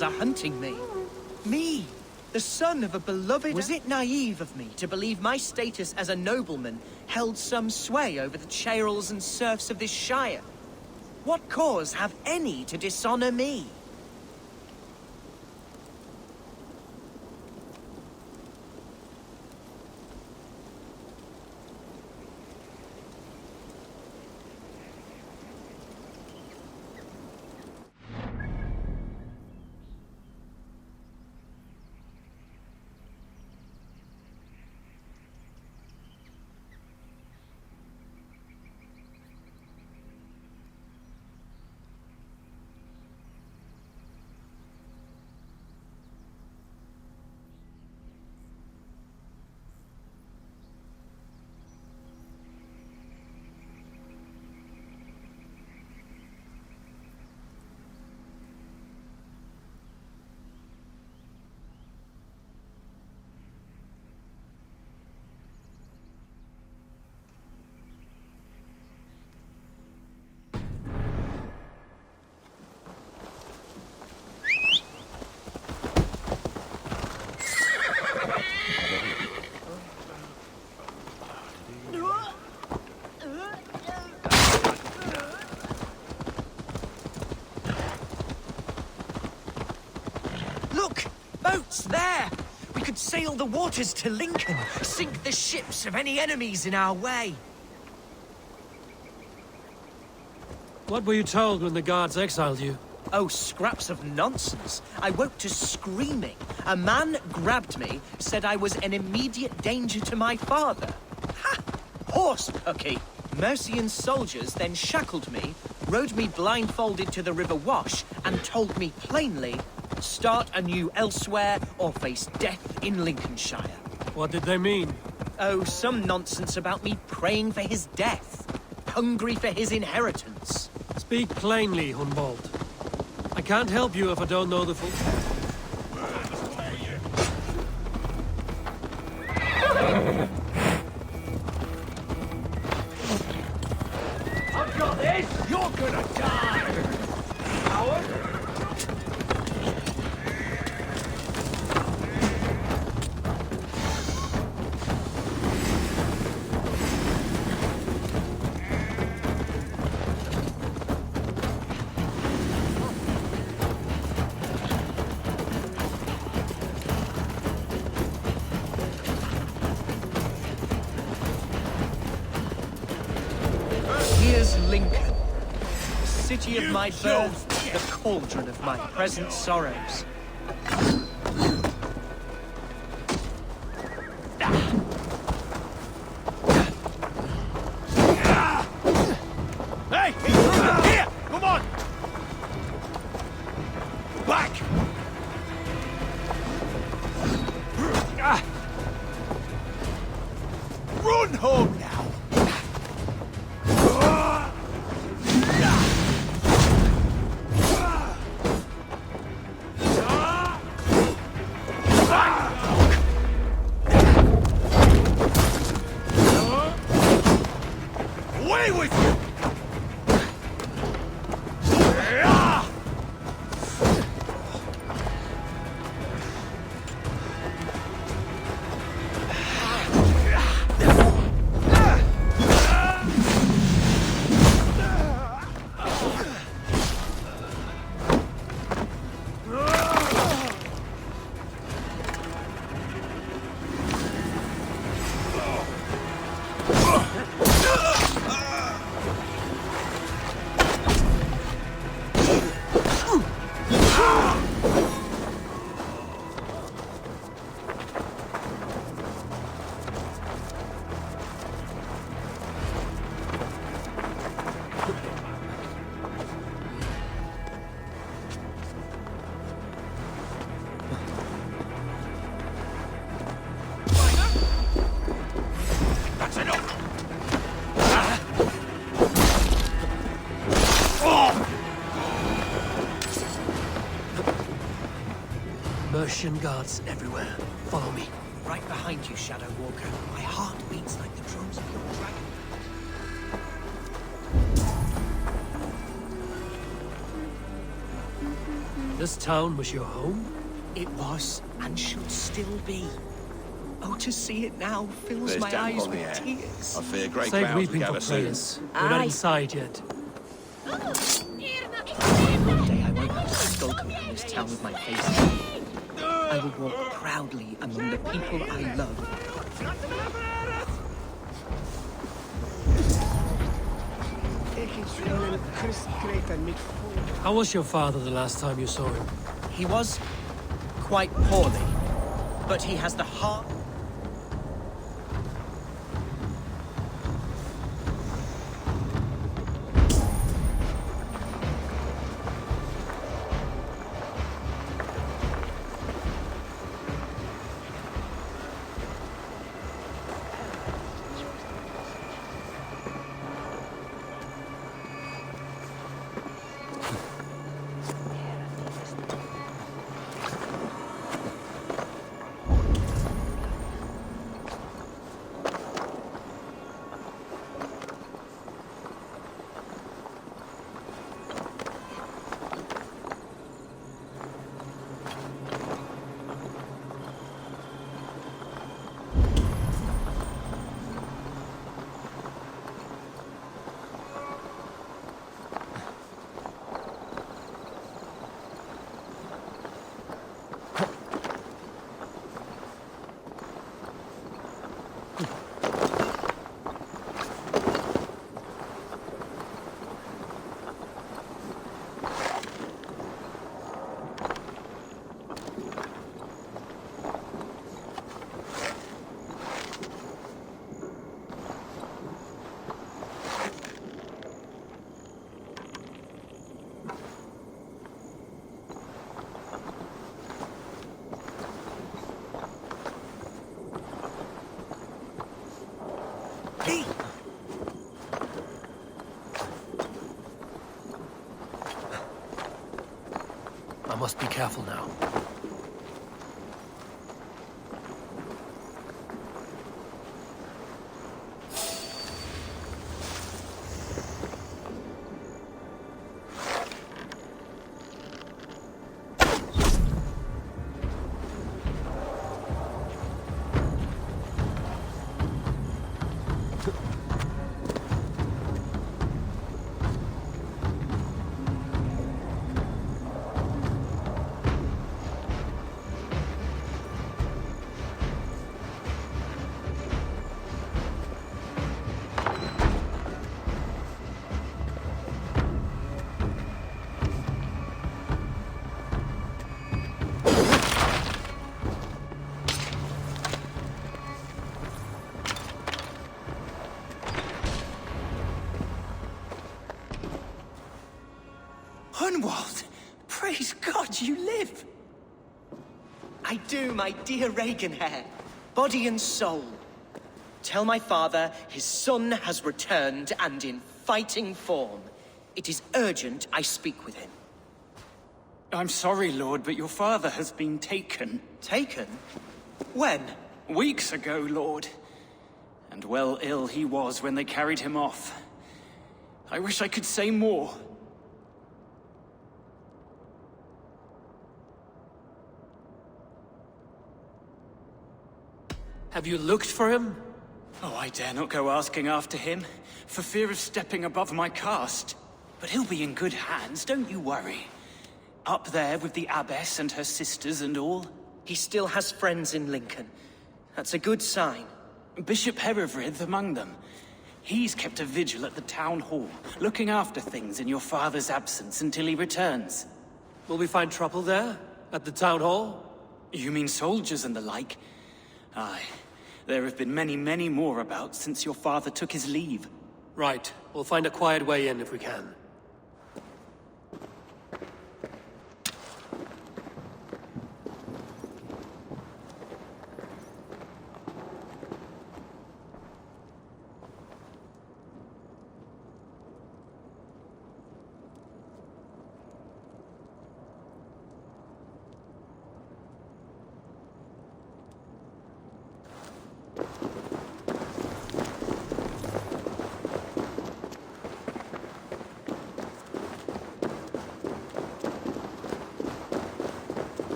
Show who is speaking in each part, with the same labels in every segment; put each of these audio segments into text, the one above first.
Speaker 1: rebels are hunting me. Me, the son of a beloved... Was it naive of me to believe my status as a nobleman held some sway over the churls and serfs of this shire? What cause have any to dishonor me? There! We could sail the waters to Lincoln, sink the ships of any enemies in our way.
Speaker 2: What were you told when the guards exiled you?
Speaker 1: Oh, scraps of nonsense. I woke to screaming. A man grabbed me, said I was an immediate danger to my father. Ha! Horse pucky! Mercian soldiers then shackled me, rode me blindfolded to the River Wash, and told me plainly, start anew elsewhere or face death in Lincolnshire.
Speaker 2: What did they mean?
Speaker 1: Oh, some nonsense about me praying for his death. Hungry for his inheritance.
Speaker 2: Speak plainly, Humboldt. I can't help you if I don't know the full...
Speaker 3: I've got this! You're gonna die! Coward!
Speaker 1: Here's Lincoln, the city of my birth, the cauldron of my present sorrows.
Speaker 3: Hey! Here! Come on! Back! Run home now! Away with you!
Speaker 2: Mercian guards everywhere. Follow me.
Speaker 1: Right behind you, Shadow Walker. My heart beats like the drums of your dragon.
Speaker 2: This town was your home?
Speaker 1: It was, and should still be. Oh, to see it now fills
Speaker 3: There's
Speaker 1: my
Speaker 3: damp
Speaker 1: eyes
Speaker 3: on the
Speaker 1: with
Speaker 3: air.
Speaker 1: tears.
Speaker 3: I fear great
Speaker 2: Save
Speaker 3: clouds will
Speaker 2: weeping for
Speaker 3: gather soon.
Speaker 2: praise. We're not
Speaker 4: Aye.
Speaker 2: inside yet.
Speaker 1: One day I won't have to skulk around this town with my face. I will walk proudly among the people I love.
Speaker 2: How was your father the last time you saw him?
Speaker 1: He was quite poorly, but he has the heart.
Speaker 2: I must be careful now.
Speaker 1: Hunwald! Praise God you live! I do, my dear Reaganhair. Body and soul. Tell my father his son has returned and in fighting form. It is urgent I speak with him.
Speaker 5: I'm sorry, Lord, but your father has been taken.
Speaker 1: Taken? When?
Speaker 5: Weeks ago, Lord. And well ill he was when they carried him off. I wish I could say more.
Speaker 2: Have you looked for him?
Speaker 5: Oh, I dare not go asking after him, for fear of stepping above my caste. But he'll be in good hands, don't you worry. Up there with the abbess and her sisters and all.
Speaker 1: He still has friends in Lincoln. That's a good sign.
Speaker 5: Bishop Herewrith among them. He's kept a vigil at the town hall, looking after things in your father's absence until he returns.
Speaker 2: Will we find trouble there? At the town hall?
Speaker 5: You mean soldiers and the like? Aye. There have been many, many more about since your father took his leave.
Speaker 2: Right. We'll find a quiet way in if we can.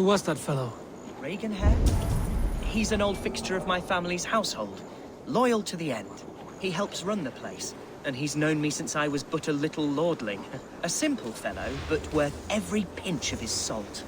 Speaker 2: Who was that fellow?
Speaker 1: Reagan Hare? He's an old fixture of my family's household. Loyal to the end. He helps run the place, and he's known me since I was but a little lordling. A simple fellow, but worth every pinch of his salt.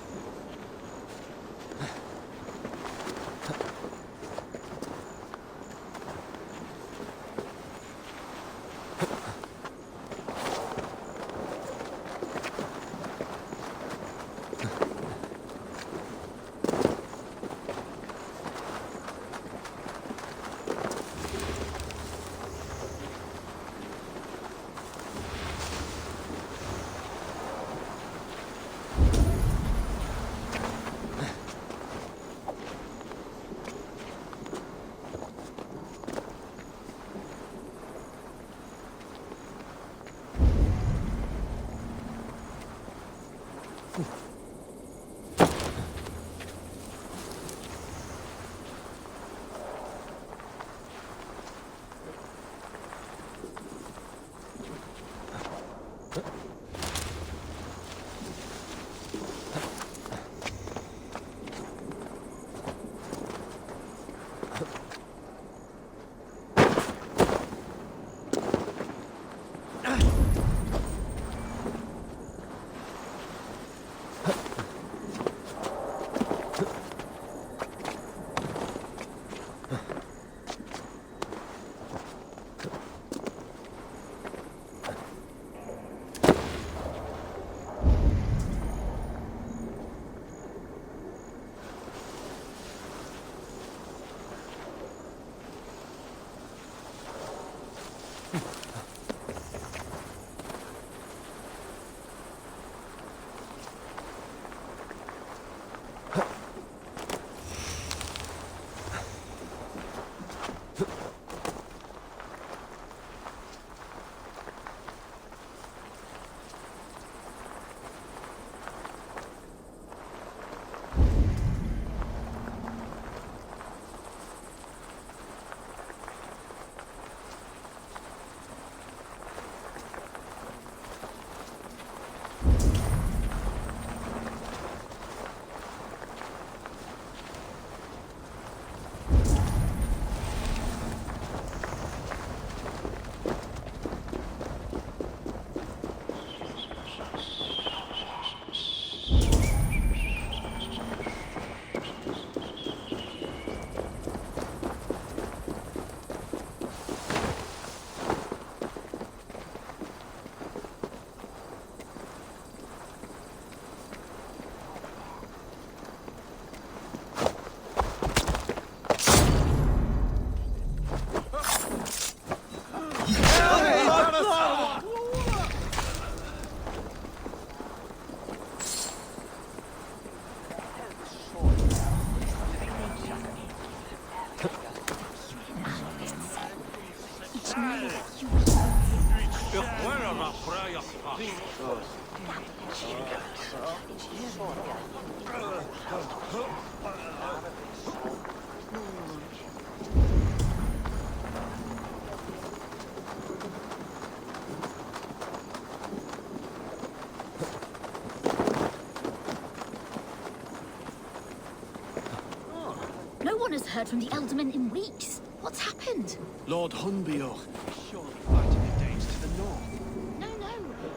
Speaker 4: No one has heard from the Elderman in weeks. What's happened?
Speaker 3: Lord Hunbioch is surely fighting the Danes to the north.
Speaker 4: No,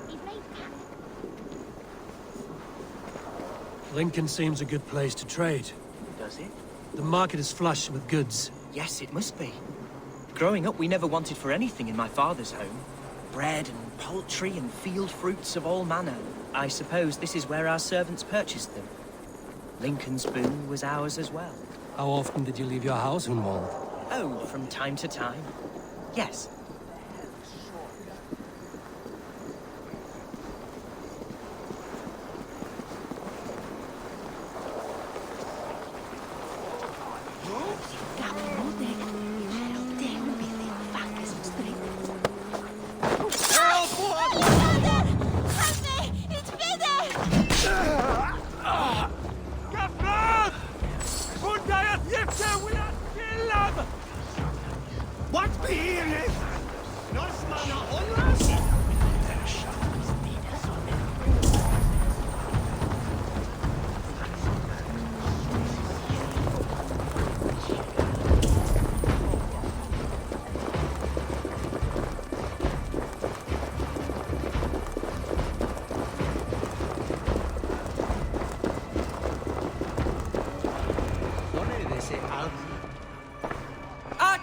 Speaker 4: he's made back.
Speaker 2: Lincoln seems a good place to trade.
Speaker 1: Does it?
Speaker 2: The market is flush with goods.
Speaker 1: Yes, it must be. Growing up, we never wanted for anything in my father's home. Bread and poultry and field fruits of all manner. I suppose this is where our servants purchased them. Lincoln's boon was ours as well.
Speaker 2: How often did you leave your house, Hunwald?
Speaker 1: Oh, from time to time. Yes.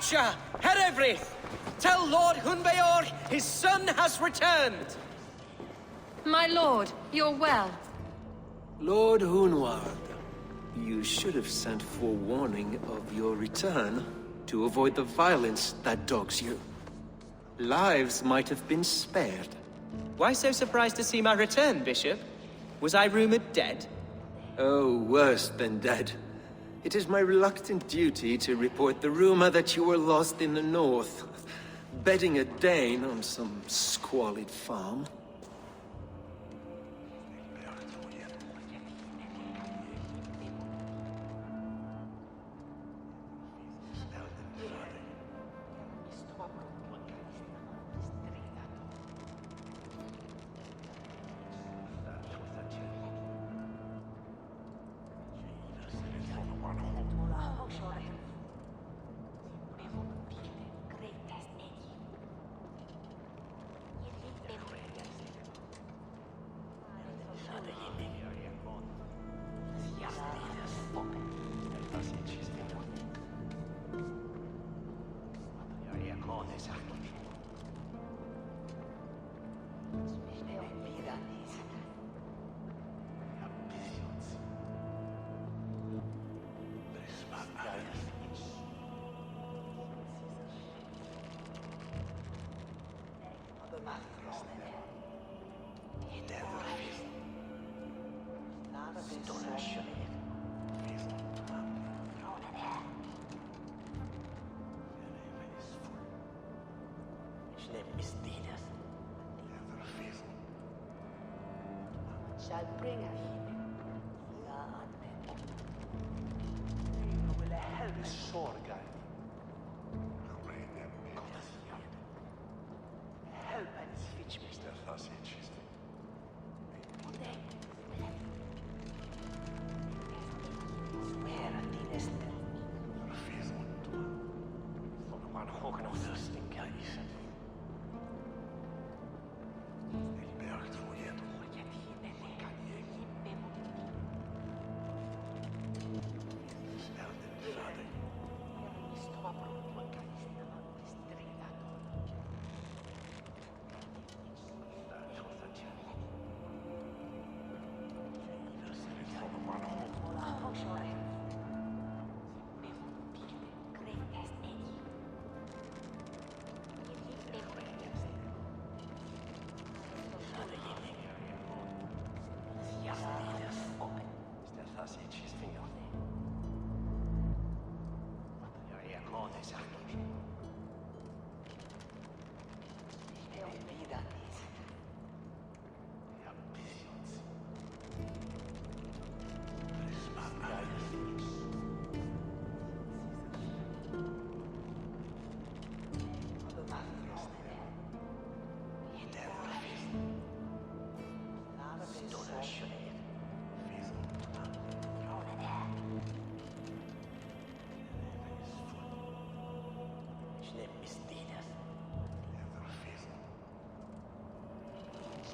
Speaker 1: Archer, Herefrith, tell Lord Hunbeor his son has returned.
Speaker 6: My lord, you're well.
Speaker 7: Lord Hunward, you should have sent forewarning of your return to avoid the violence that dogs you. Lives might have been spared.
Speaker 1: Why so surprised to see my return, Bishop? Was I rumored dead?
Speaker 7: Oh, worse than dead. It is my reluctant duty to report the rumor that you were lost in the north, bedding a Dane on some squalid farm.
Speaker 8: Shall bring us. Help and switch me.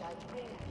Speaker 8: Shall bring us.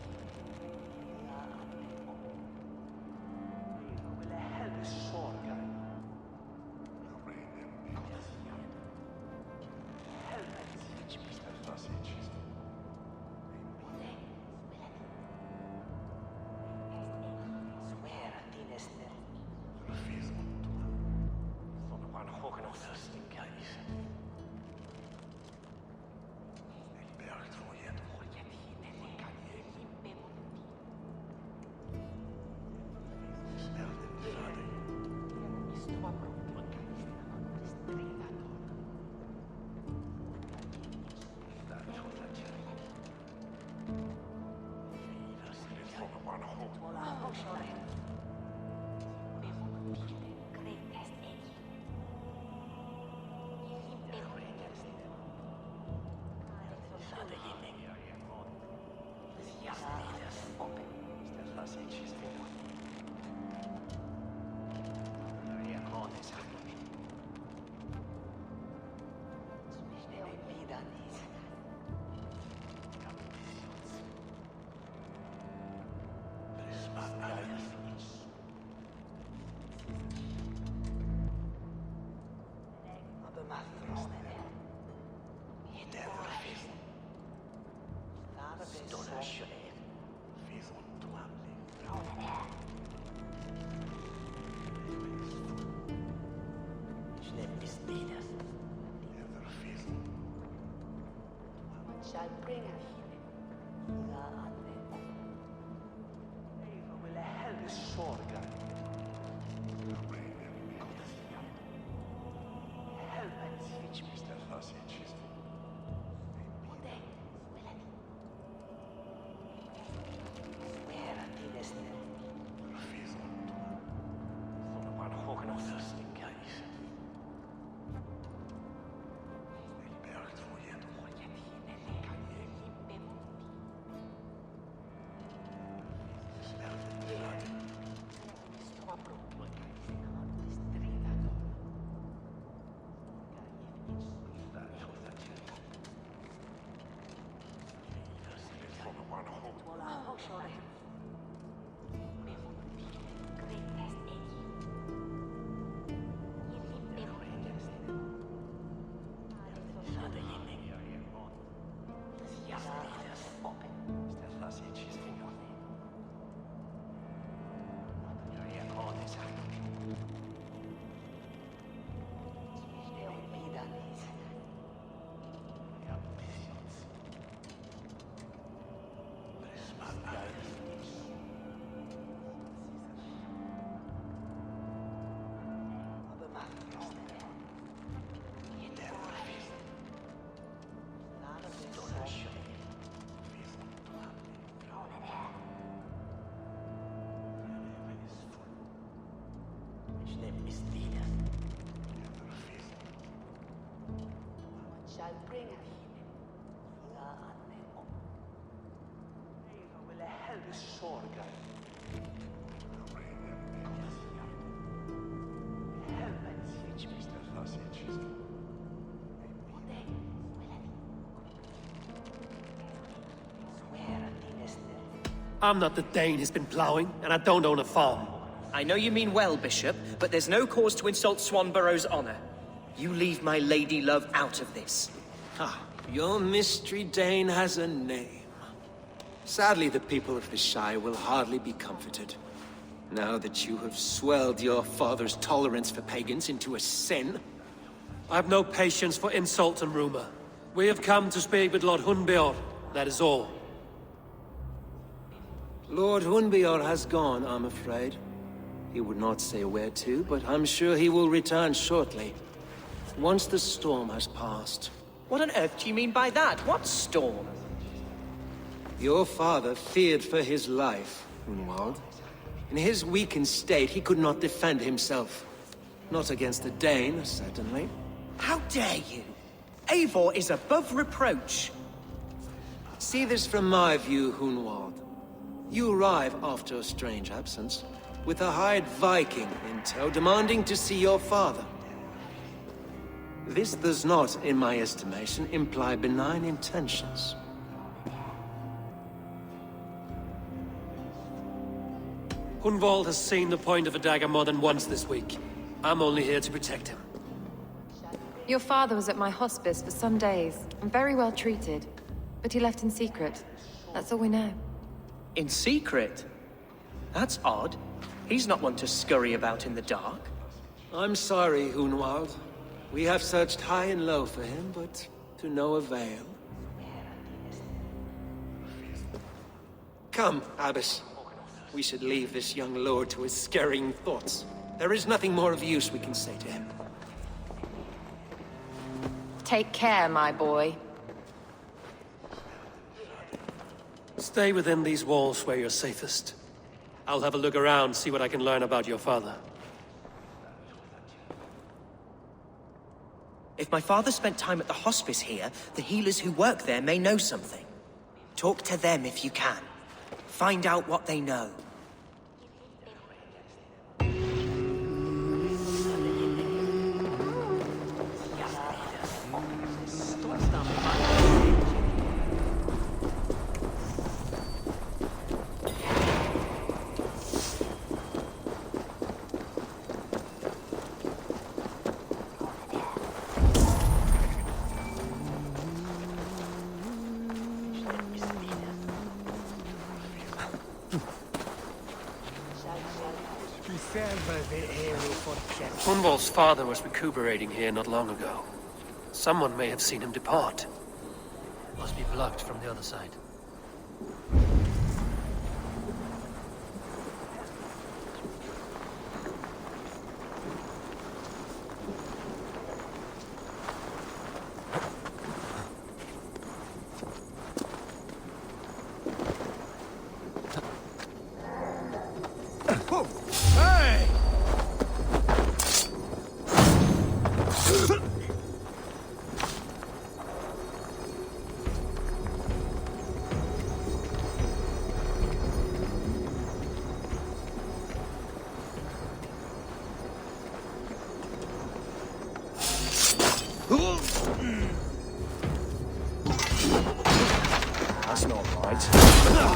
Speaker 8: shall bring us Eva will help sorga. Helmet switch, Mr. Sausage. Where is the shall bring us Eva will help sorga. Helmet switch, Mr. Sausage.
Speaker 2: I'm not the Dane who's been ploughing, and I don't own a farm.
Speaker 1: I know you mean well, Bishop, but there's no cause to insult Swanborough's honor. You leave my lady love out of this.
Speaker 7: Ah, your mystery Dane has a name. Sadly, the people of the Shire will hardly be comforted. Now that you have swelled your father's tolerance for pagans into a sin.
Speaker 2: I have no patience for insult and rumor. We have come to speak with Lord Hunbeor, that is all.
Speaker 7: Lord Hunbeor has gone, I'm afraid. He would not say where to, but I'm sure he will return shortly. Once the storm has passed.
Speaker 1: What on earth do you mean by that? What storm?
Speaker 7: Your father feared for his life, Hunwald. In his weakened state, he could not defend himself. Not against the Dane, certainly.
Speaker 1: How dare you? Eivor is above reproach.
Speaker 7: See this from my view, Hunwald. You arrive after a strange absence, with a hired Viking in tow demanding to see your father. This does not, in my estimation, imply benign intentions.
Speaker 2: Hunwald has seen the point of a dagger more than once this week. I'm only here to protect him.
Speaker 6: Your father was at my hospice for some days, and very well treated. But he left in secret. That's all we know.
Speaker 1: In secret? That's odd. He's not one to scurry about in the dark.
Speaker 7: I'm sorry, Hunwald. We have searched high and low for him, but to no avail. Come, Abbess. We should leave this young lord to his scurrying thoughts. There is nothing more of use we can say to him.
Speaker 6: Take care, my boy.
Speaker 2: Stay within these walls where you're safest. I'll have a look around, see what I can learn about your father.
Speaker 1: If my father spent time at the hospice here, the healers who work there may know something. Talk to them if you can. Find out what they know.
Speaker 2: Hunwald's father was recuperating here not long ago. Someone may have seen him depart. Must be blocked from the other side.
Speaker 3: Hey! That's not right.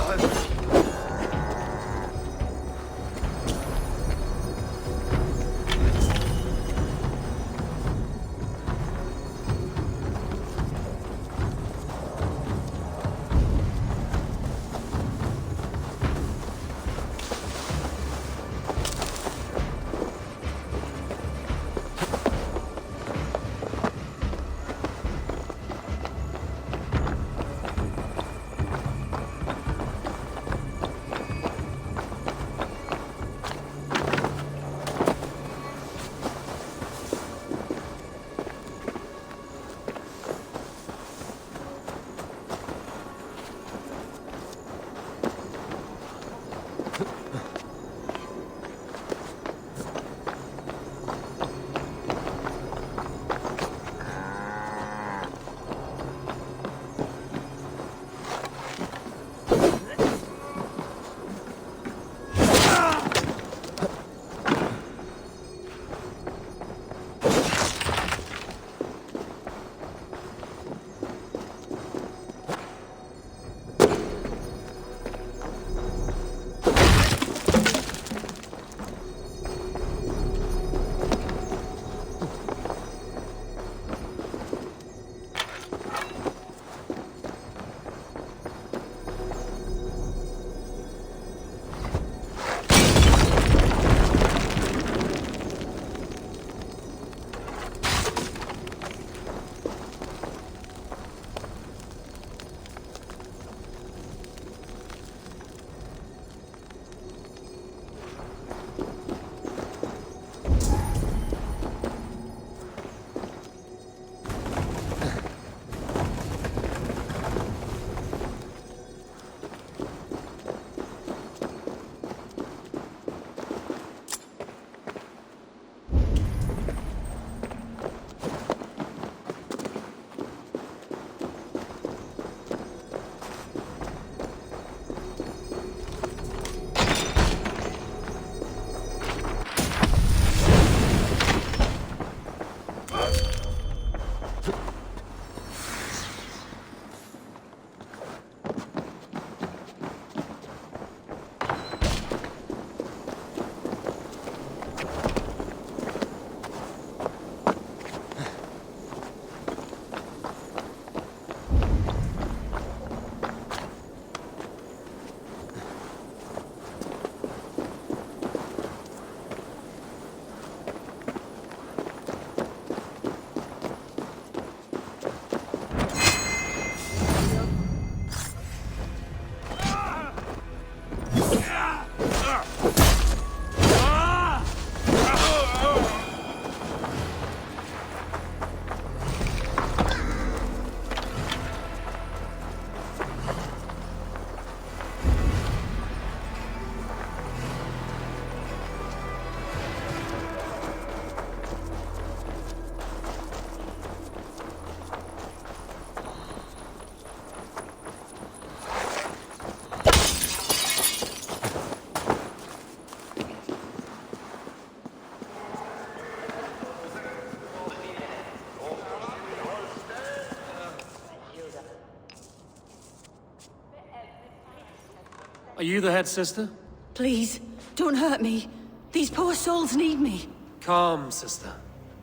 Speaker 2: Are you the head sister?
Speaker 9: Please, don't hurt me. These poor souls need me.
Speaker 2: Calm, sister.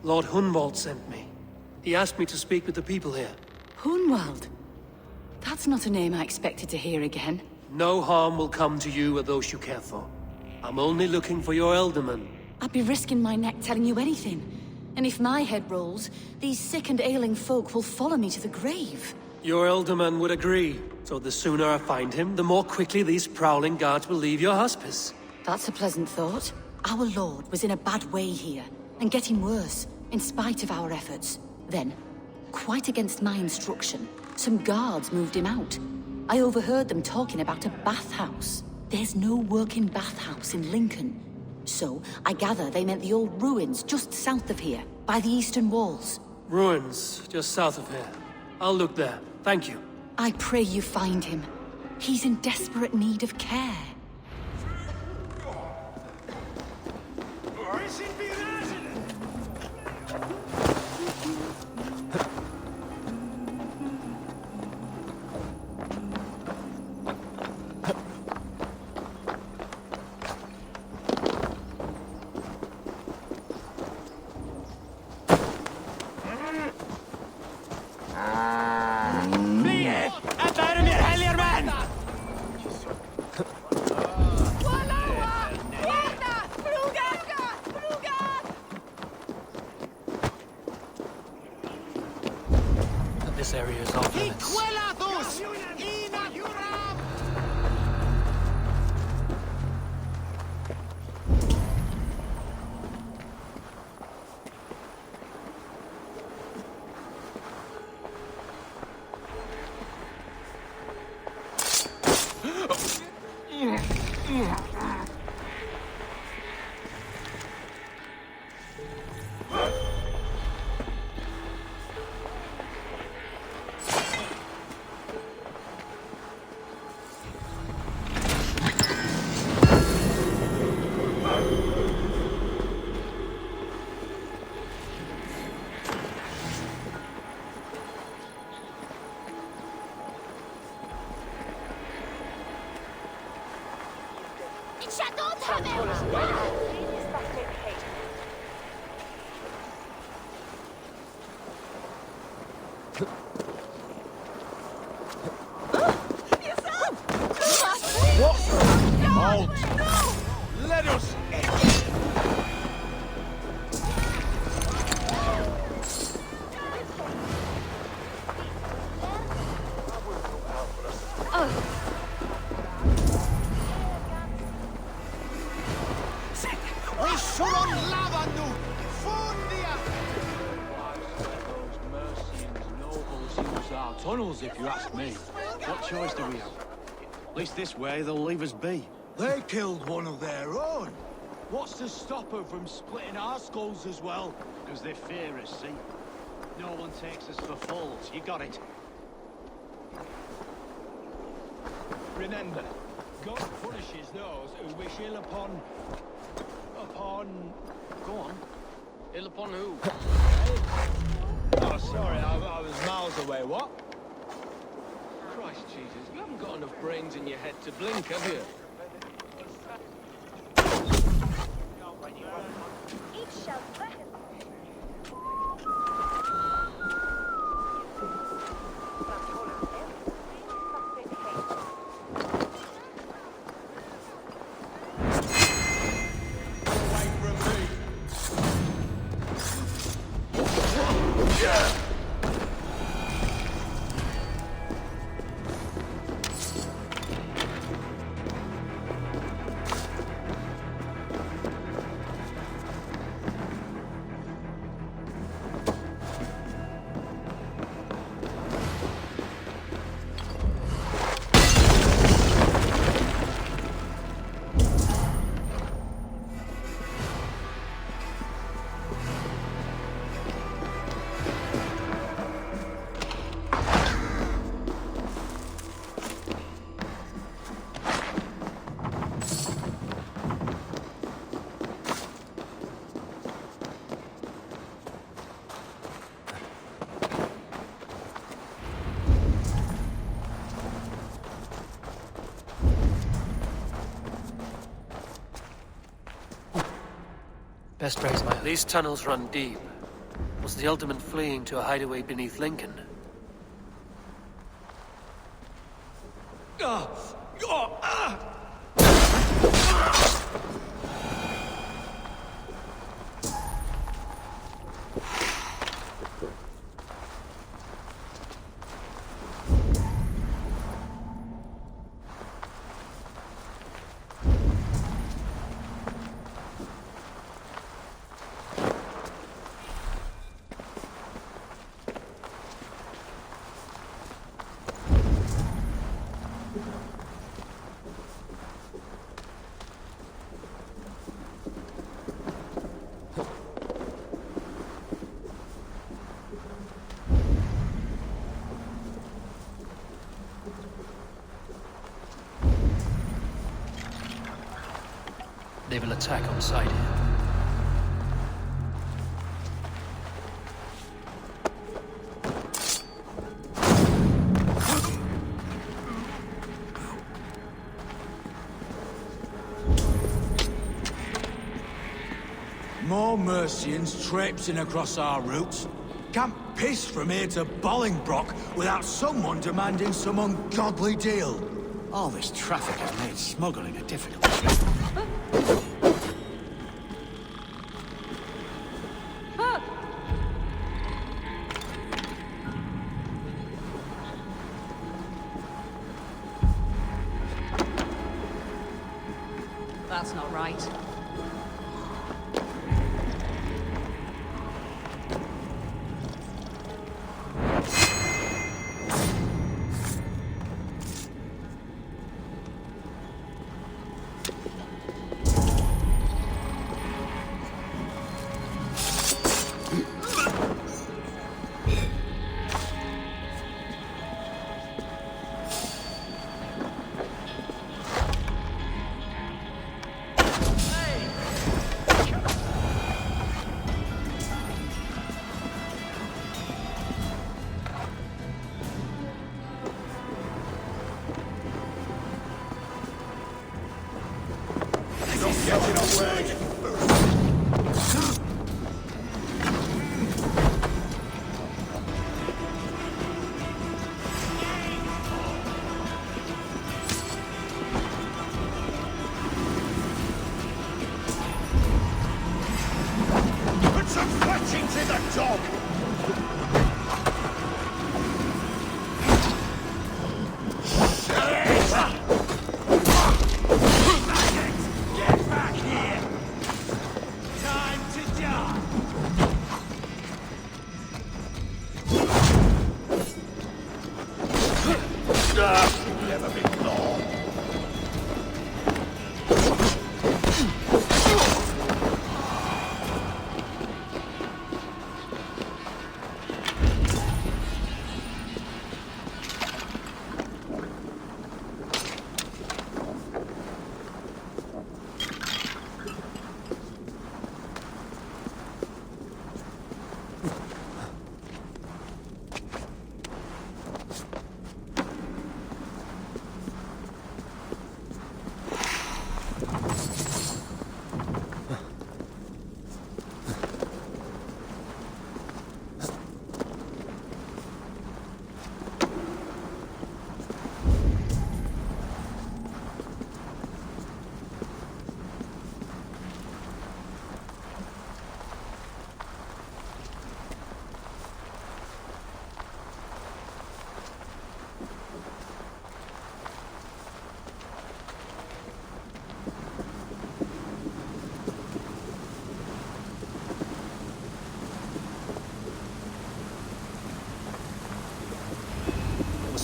Speaker 2: Lord Hunwald sent me. He asked me to speak with the people here.
Speaker 9: Hunwald? That's not a name I expected to hear again.
Speaker 2: No harm will come to you or those you care for. I'm only looking for your ealdorman.
Speaker 9: I'd be risking my neck telling you anything. And if my head rolls, these sick and ailing folk will follow me to the grave.
Speaker 2: Your Elderman would agree. So the sooner I find him, the more quickly these prowling guards will leave your hospice.
Speaker 9: That's a pleasant thought. Our lord was in a bad way here, and getting worse, in spite of our efforts. Then, quite against my instruction, some guards moved him out. I overheard them talking about a bathhouse. There's no working bathhouse in Lincoln. So, I gather they meant the old ruins just south of here, by the eastern walls.
Speaker 2: Ruins, just south of here. I'll look there. Thank you.
Speaker 9: I pray you find him. He's in desperate need of care.
Speaker 2: This area is off limits.
Speaker 3: Let us... tunnels, if you ask me. What choice do we have? At least this way, they'll leave us be.
Speaker 10: They killed one of their own. What's to stop them from splitting our skulls as well?
Speaker 3: Because they fear us, see? No one takes us for fools. You got it.
Speaker 10: Remember, God punishes those who wish ill upon...
Speaker 3: Go on. Ill upon who?
Speaker 10: Oh, sorry, I was miles away. What?
Speaker 3: Christ Jesus, you haven't got enough brains in your head to blink, have you?
Speaker 2: Best raise my... These tunnels run deep. Was the Ultimate fleeing to a hideaway beneath Lincoln? They will attack on sight here.
Speaker 10: More Mercians traipsing across our routes. Can't piss from here to Bolingbroke without someone demanding some ungodly deal.
Speaker 3: All this traffic has made smuggling a difficult job.
Speaker 11: That's not right.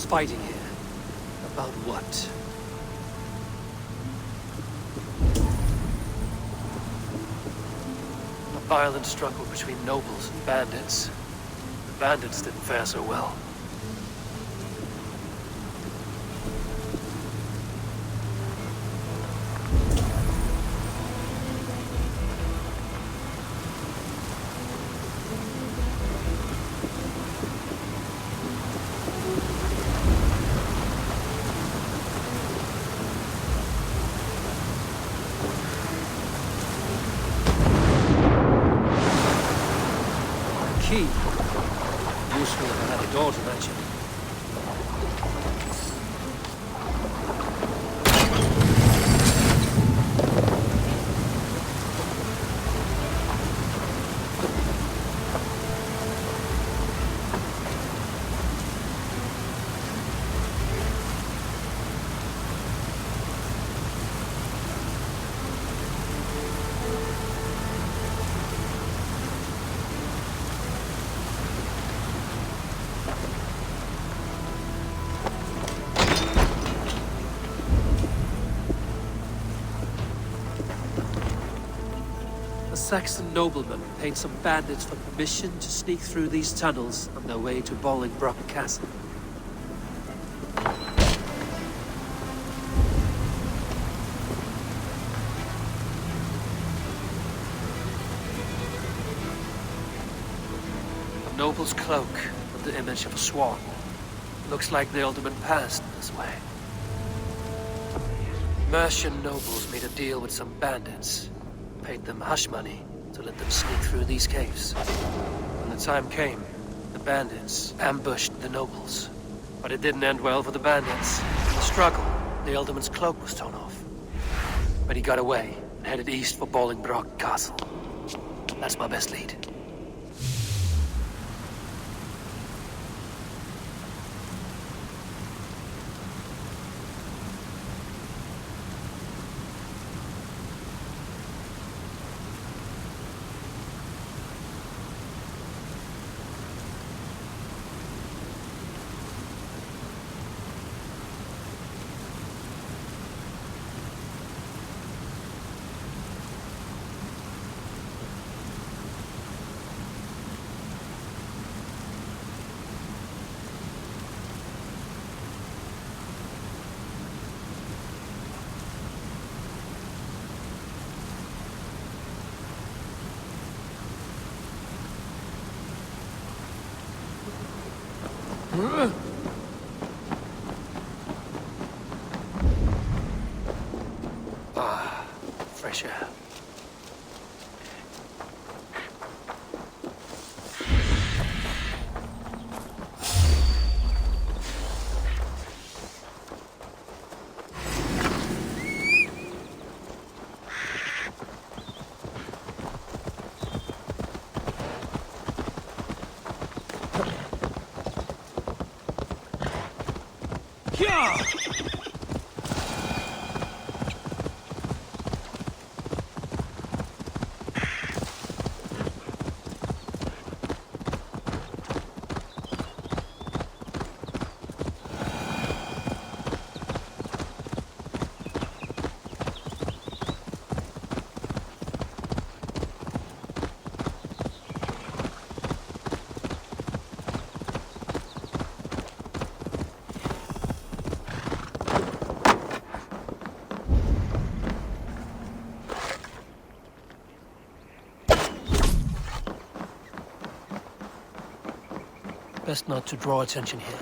Speaker 2: Fighting here. About what? A violent struggle between nobles and bandits. The bandits didn't fare so well. Key. Useful if I had a door to mention. Saxon noblemen paid some bandits for permission to sneak through these tunnels on their way to Bolingbroke Castle. noble's cloak with the image of a swan. Looks like the alderman passed this way. Mercian nobles made a deal with some bandits. Paid them hush money to let them sneak through these caves. When the time came, the bandits ambushed the nobles. But it didn't end well for the bandits. In the struggle, the alderman's cloak was torn off. But he got away and headed east for Bolingbroke Castle. That's my best lead. Ah, fresh air. Best not to draw attention here.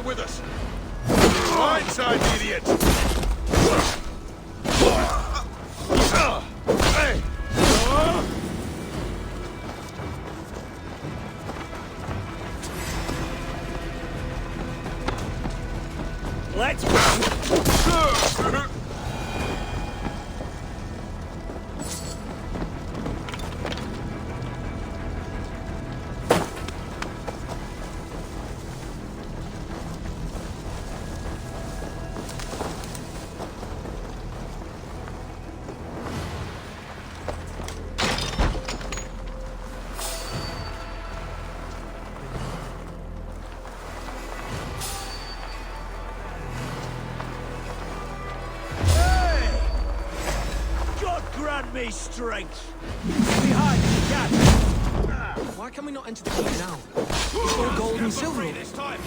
Speaker 10: coming with us. Right side, idiot! Hey!
Speaker 1: Let's go! Grant me strength! Behind, Cat!
Speaker 3: Why can we not enter the keep now? It's all gold and silver this time.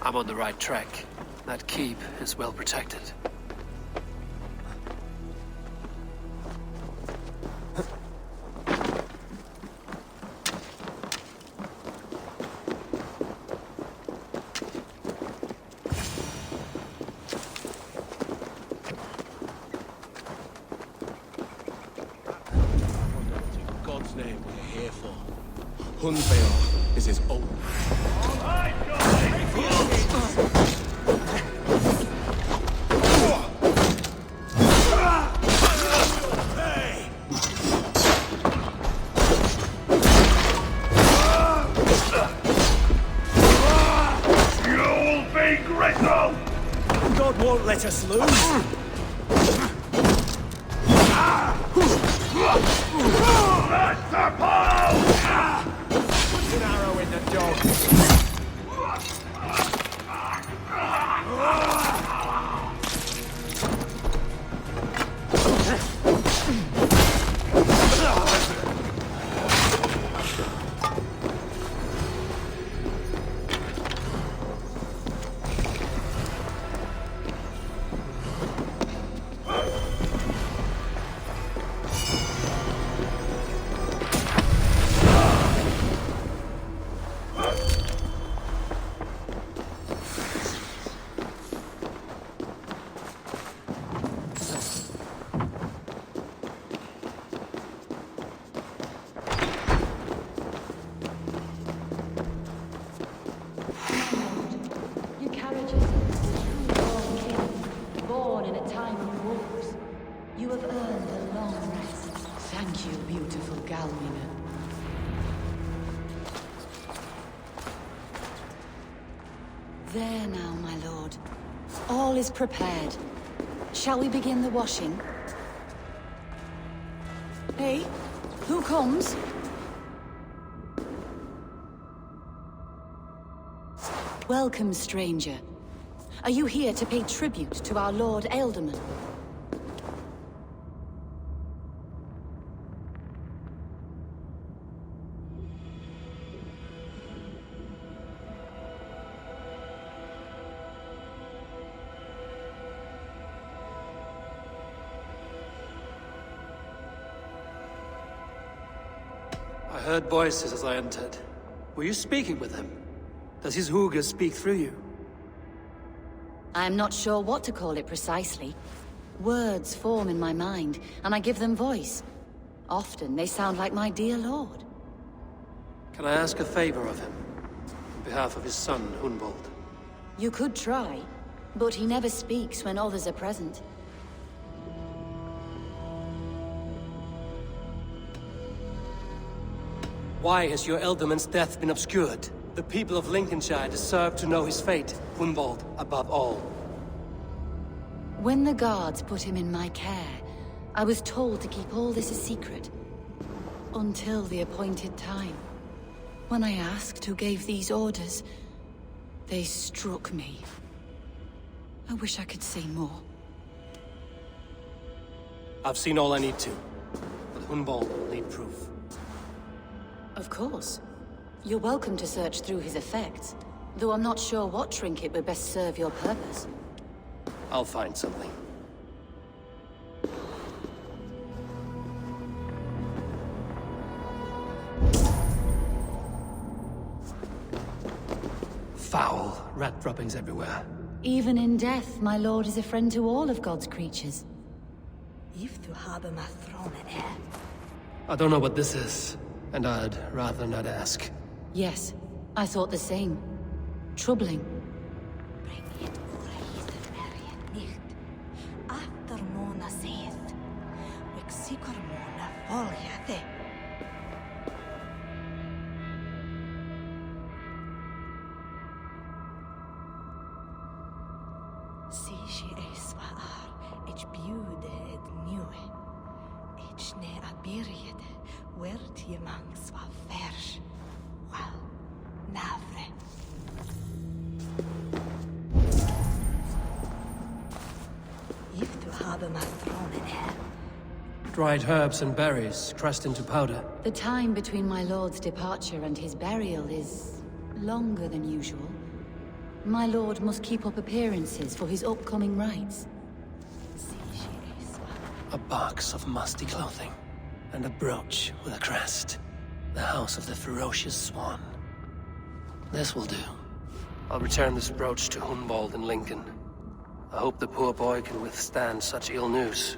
Speaker 2: I'm on the right track. That keep is well protected.
Speaker 10: God's name we're here for. Hunfeor is his own.
Speaker 1: God won't let us lose. Put an arrow in the dog.
Speaker 9: you beautiful Galmina. There now, my lord. All is prepared. Shall we begin the washing? Hey, who comes? Welcome, stranger. Are you here to pay tribute to our Lord Ealdorman?
Speaker 2: I heard voices as I entered. Were you speaking with him? Does his hooga speak through you?
Speaker 9: I am not sure what to call it precisely. Words form in my mind, and I give them voice. Often they sound like my dear lord.
Speaker 2: Can I ask a favor of him? On behalf of his son, Hunvold.
Speaker 9: You could try, but he never speaks when others are present.
Speaker 2: Why has your Ealdorman's death been obscured? The people of Lincolnshire deserve to know his fate, Hunvold above all.
Speaker 9: When the guards put him in my care, I was told to keep all this a secret. Until the appointed time. When I asked who gave these orders, they struck me. I wish I could say more.
Speaker 2: I've seen all I need to, but Hunvold will need proof.
Speaker 9: Of course. You're welcome to search through his effects, though I'm not sure what trinket would best serve your purpose.
Speaker 2: I'll find something. Foul rat droppings everywhere.
Speaker 9: Even in death, my lord is a friend to all of God's creatures.
Speaker 2: I don't know what this is, and I'd rather not ask.
Speaker 9: Yes, I thought the same. Troubling.
Speaker 2: Dried herbs and berries crushed into powder.
Speaker 9: The time between my lord's departure and his burial is longer than usual. My lord must keep up appearances for his upcoming rites.
Speaker 2: A box of musty clothing, and a brooch with a crest. The house of the ferocious swan. This will do. I'll return this brooch to Hunvold in Lincoln. I hope the poor boy can withstand such ill news.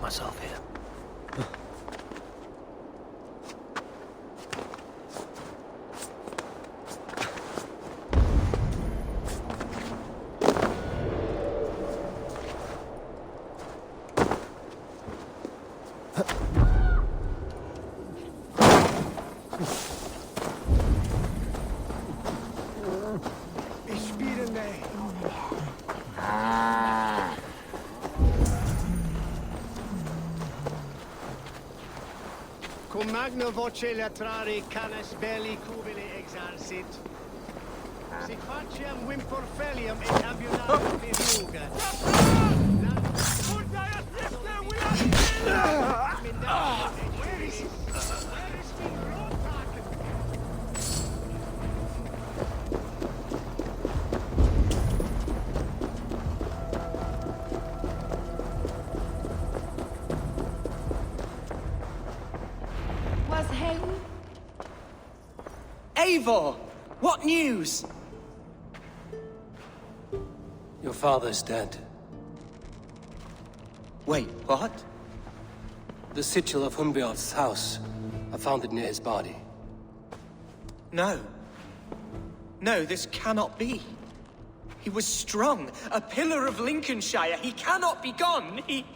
Speaker 2: myself here.
Speaker 11: Cum magna voce latrari canes belli cubili exarsit. Sic faciem wimporfelium et ambulatum vivuga.
Speaker 6: Was Hayden?
Speaker 1: Eivor! What news?
Speaker 2: Your father's dead.
Speaker 1: Wait, what?
Speaker 2: The sigil of Hunbjorn's house. I found it near his body.
Speaker 1: No. No, this cannot be. He was strong, a pillar of Lincolnshire. He cannot be gone. He...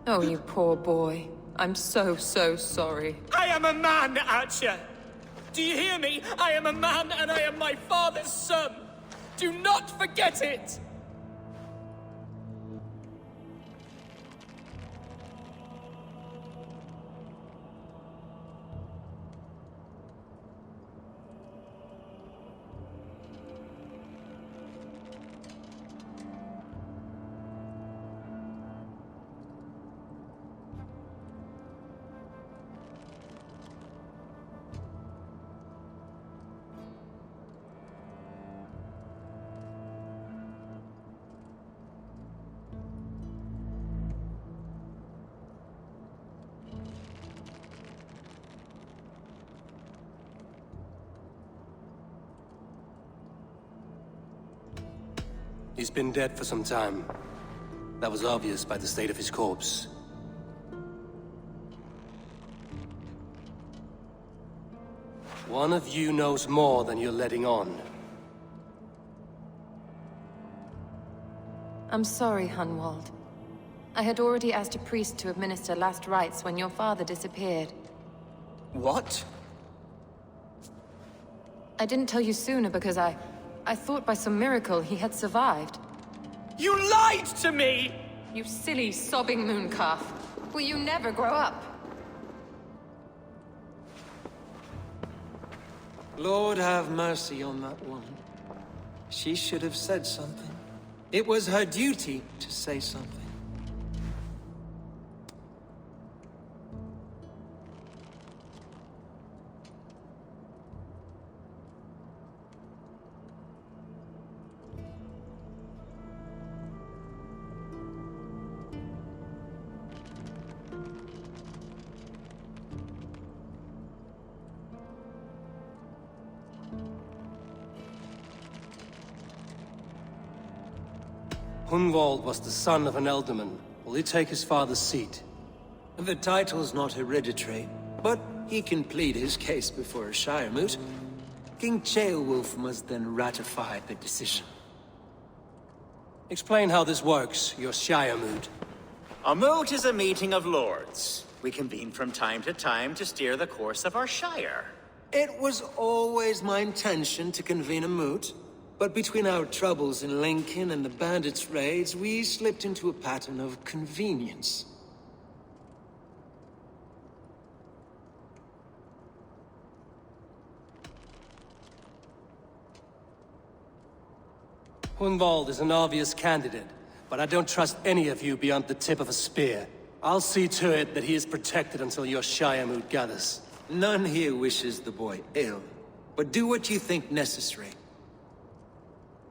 Speaker 6: Oh, you poor boy. I'm so sorry.
Speaker 1: I am a man, Archer! Do you hear me? I am a man and I am my father's son! Do not forget it!
Speaker 2: He's been dead for some time. That was obvious by the state of his corpse. One of you knows more than you're letting on.
Speaker 6: I'm sorry, Hunwald. I had already asked a priest to administer last rites when your father disappeared.
Speaker 1: What?
Speaker 6: I didn't tell you sooner because I thought by some miracle he had survived.
Speaker 1: You lied to me!
Speaker 6: You silly, sobbing mooncalf. Will you never grow up?
Speaker 7: Lord have mercy on that woman. She should have said something. It was her duty to say something.
Speaker 2: Hunwald was the son of an ealdorman. Will he take his father's seat?
Speaker 7: The title's not hereditary, but he can plead his case before a Shire moot. King Ceolwulf must then ratify the decision.
Speaker 2: Explain how this works, your Shire moot.
Speaker 12: A moot is a meeting of lords. We convene from time to time to steer the course of our Shire.
Speaker 7: It was always my intention to convene a moot, but between our troubles in Lincoln and the bandits' raids, we slipped into a pattern of convenience.
Speaker 2: Hunwald is an obvious candidate, but I don't trust any of you beyond the tip of a spear. I'll see to it that he is protected until your Shire moot gathers.
Speaker 7: None here wishes the boy ill, but do what you think necessary.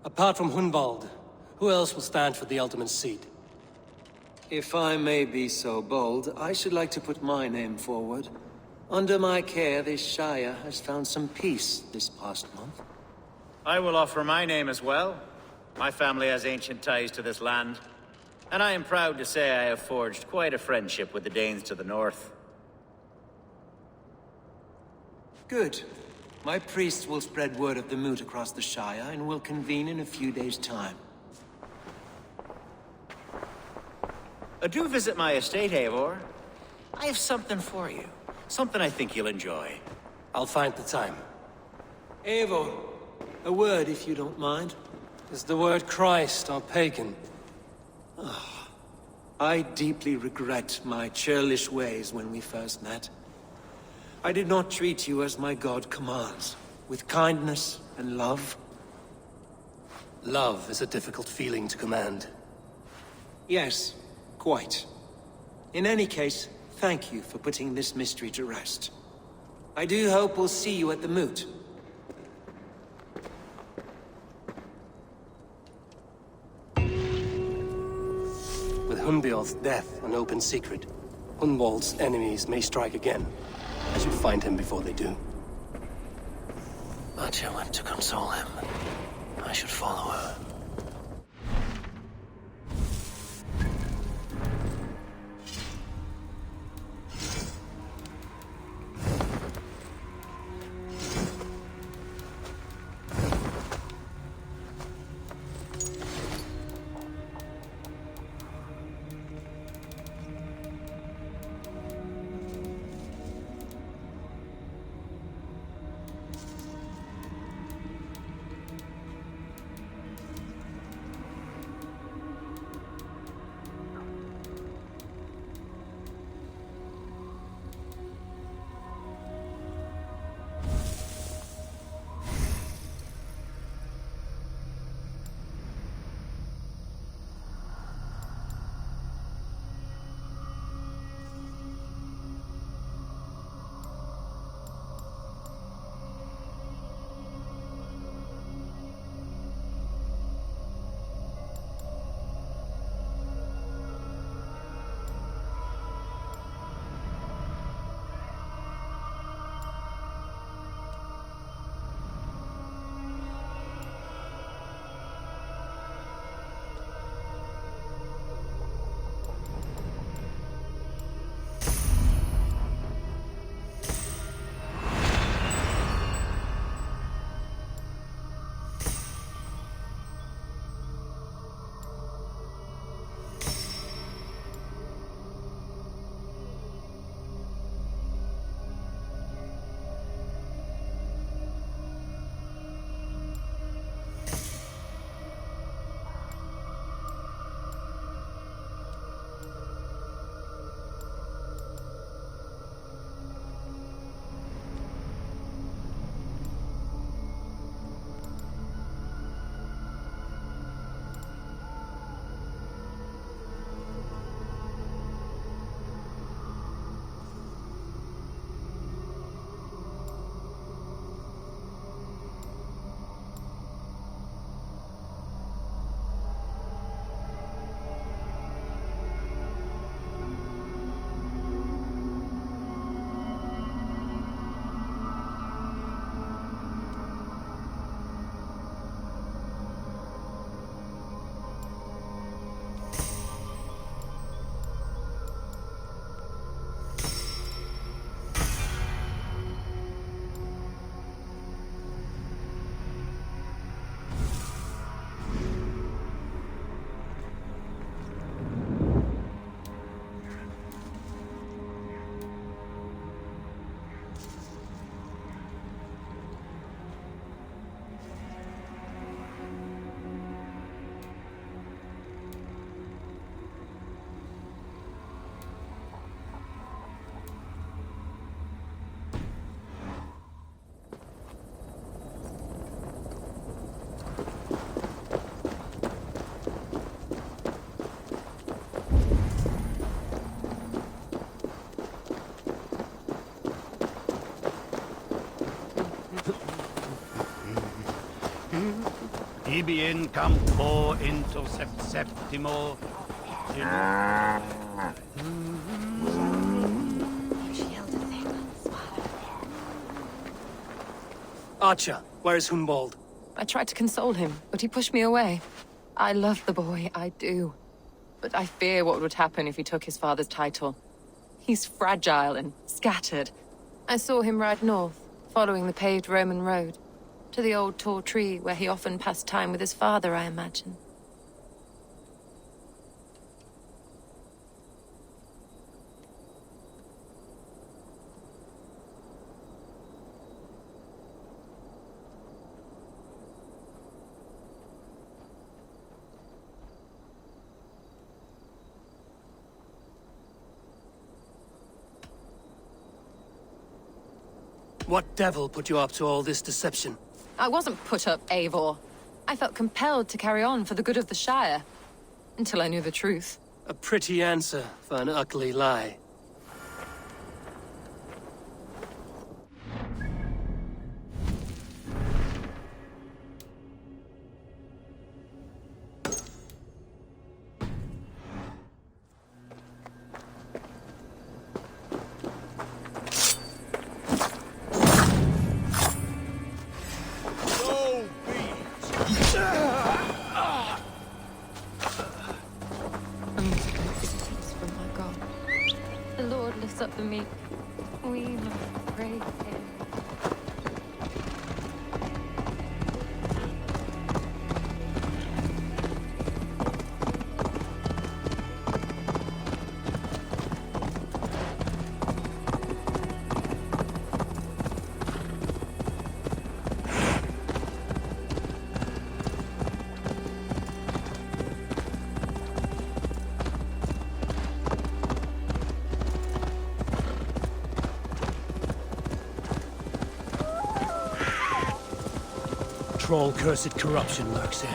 Speaker 2: Apart from Hunwald, who else will stand for the Ealdorman's seat?
Speaker 7: If I may be so bold, I should like to put my name forward. Under my care, this Shire has found some peace this past month.
Speaker 12: I will offer my name as well. My family has ancient ties to this land, and I am proud to say I have forged quite a friendship with the Danes to the north.
Speaker 7: Good. My priests will spread word of the moot across the Shire, and will convene in a few days' time.
Speaker 12: Do visit my estate, Eivor. I have something for you. Something I think you'll enjoy.
Speaker 2: I'll find the time.
Speaker 7: Eivor, a word if you don't mind.
Speaker 2: Is the word Christ or pagan?
Speaker 7: I deeply regret my churlish ways when we first met. I did not treat you as my god commands, with kindness and love.
Speaker 2: Love is a difficult feeling to command.
Speaker 7: Yes, quite. In any case, thank you for putting this mystery to rest. I do hope we'll see you at the moot.
Speaker 2: With Hunbeor's death an open secret, Hunwald's enemies may strike again. I should find him before they do. Atya went to console him. I should follow her.
Speaker 3: Ibi in campo intercept septimo.
Speaker 2: Atya, where is Hunwald?
Speaker 6: I tried to console him, but he pushed me away. I love the boy, I do. But I fear what would happen if he took his father's title. He's fragile and scattered. I saw him ride north, following the paved Roman road. To the old tall tree where he often passed time with his father, I imagine.
Speaker 2: What devil put you up to all this deception?
Speaker 6: I wasn't put up, Eivor. I felt compelled to carry on for the good of the Shire. Until I knew the truth.
Speaker 2: A pretty answer for an ugly lie.
Speaker 6: The Lord lifts up the meek. We must praise him.
Speaker 2: Troll-cursed corruption lurks here.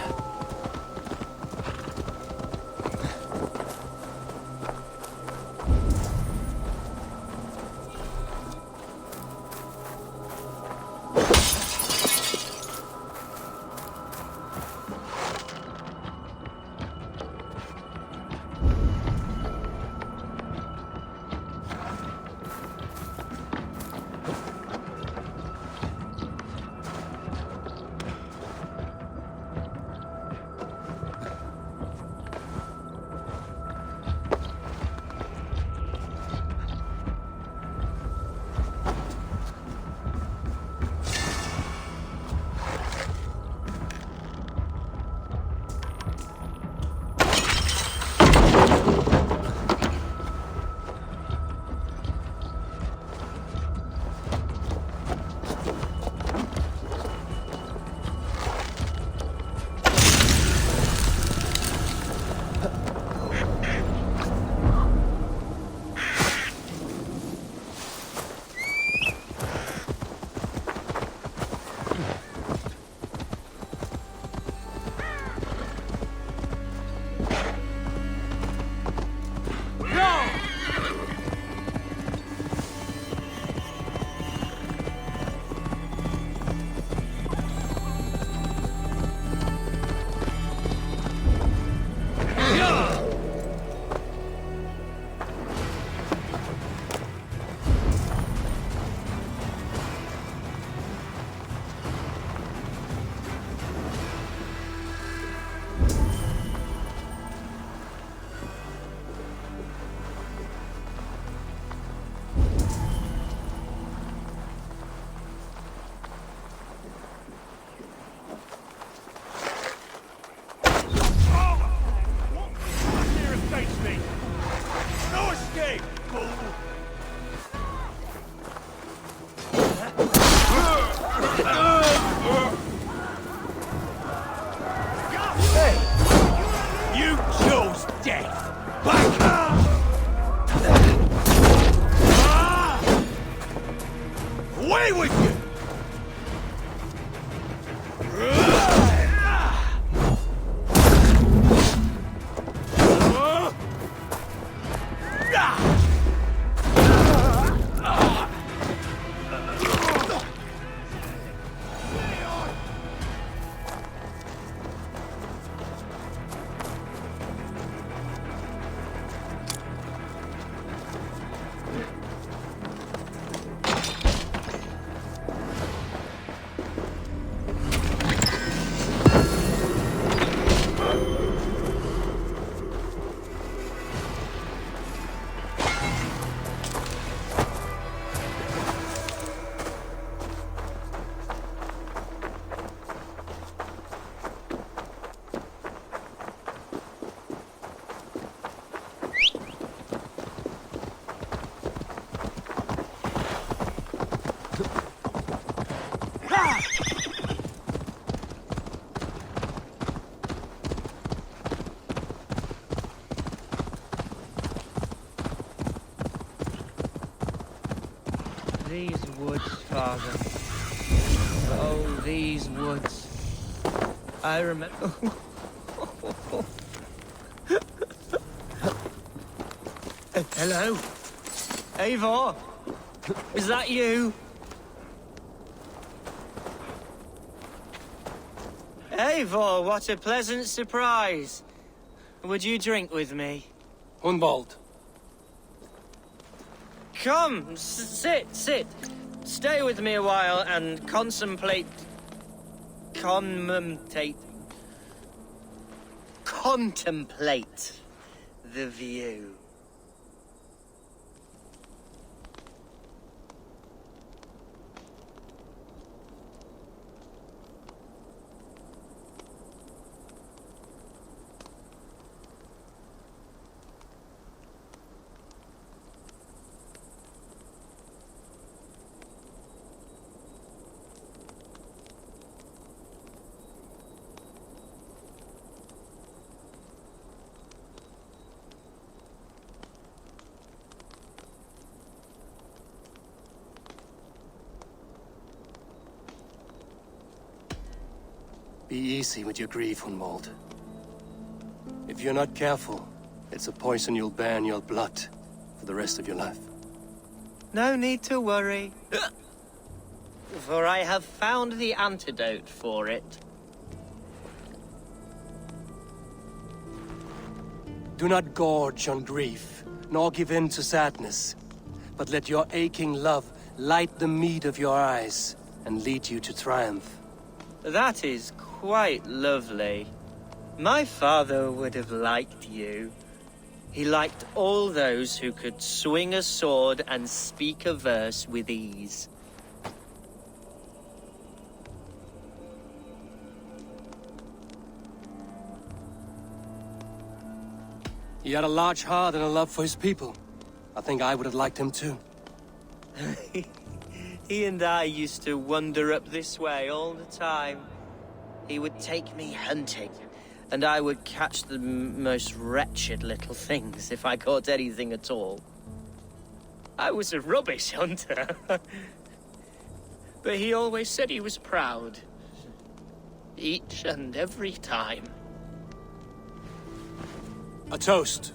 Speaker 1: these woods, Father. Oh, these woods. I remember... Hello? Eivor? Is that you? Eivor, what a pleasant surprise. Would you drink with me?
Speaker 2: Hunwald.
Speaker 1: Come, sit. Stay with me a while and contemplate the view.
Speaker 2: Be easy with your grief, Hunwald. If you're not careful, it's a poison you'll bear in your blood for the rest of your life.
Speaker 1: No need to worry. For I have found the antidote for it.
Speaker 2: Do not gorge on grief, nor give in to sadness, but let your aching love light the mead of your eyes and lead you to triumph.
Speaker 1: That is quite lovely. My father would have liked you. He liked all those who could swing a sword and speak a verse with ease.
Speaker 2: He had a large heart and a love for his people. I think I would have liked him too.
Speaker 1: He and I used to wander up this way all the time. He would take me hunting, and I would catch the most wretched little things if I caught anything at all. I was a rubbish hunter. But he always said he was proud. Each and every time.
Speaker 2: A toast.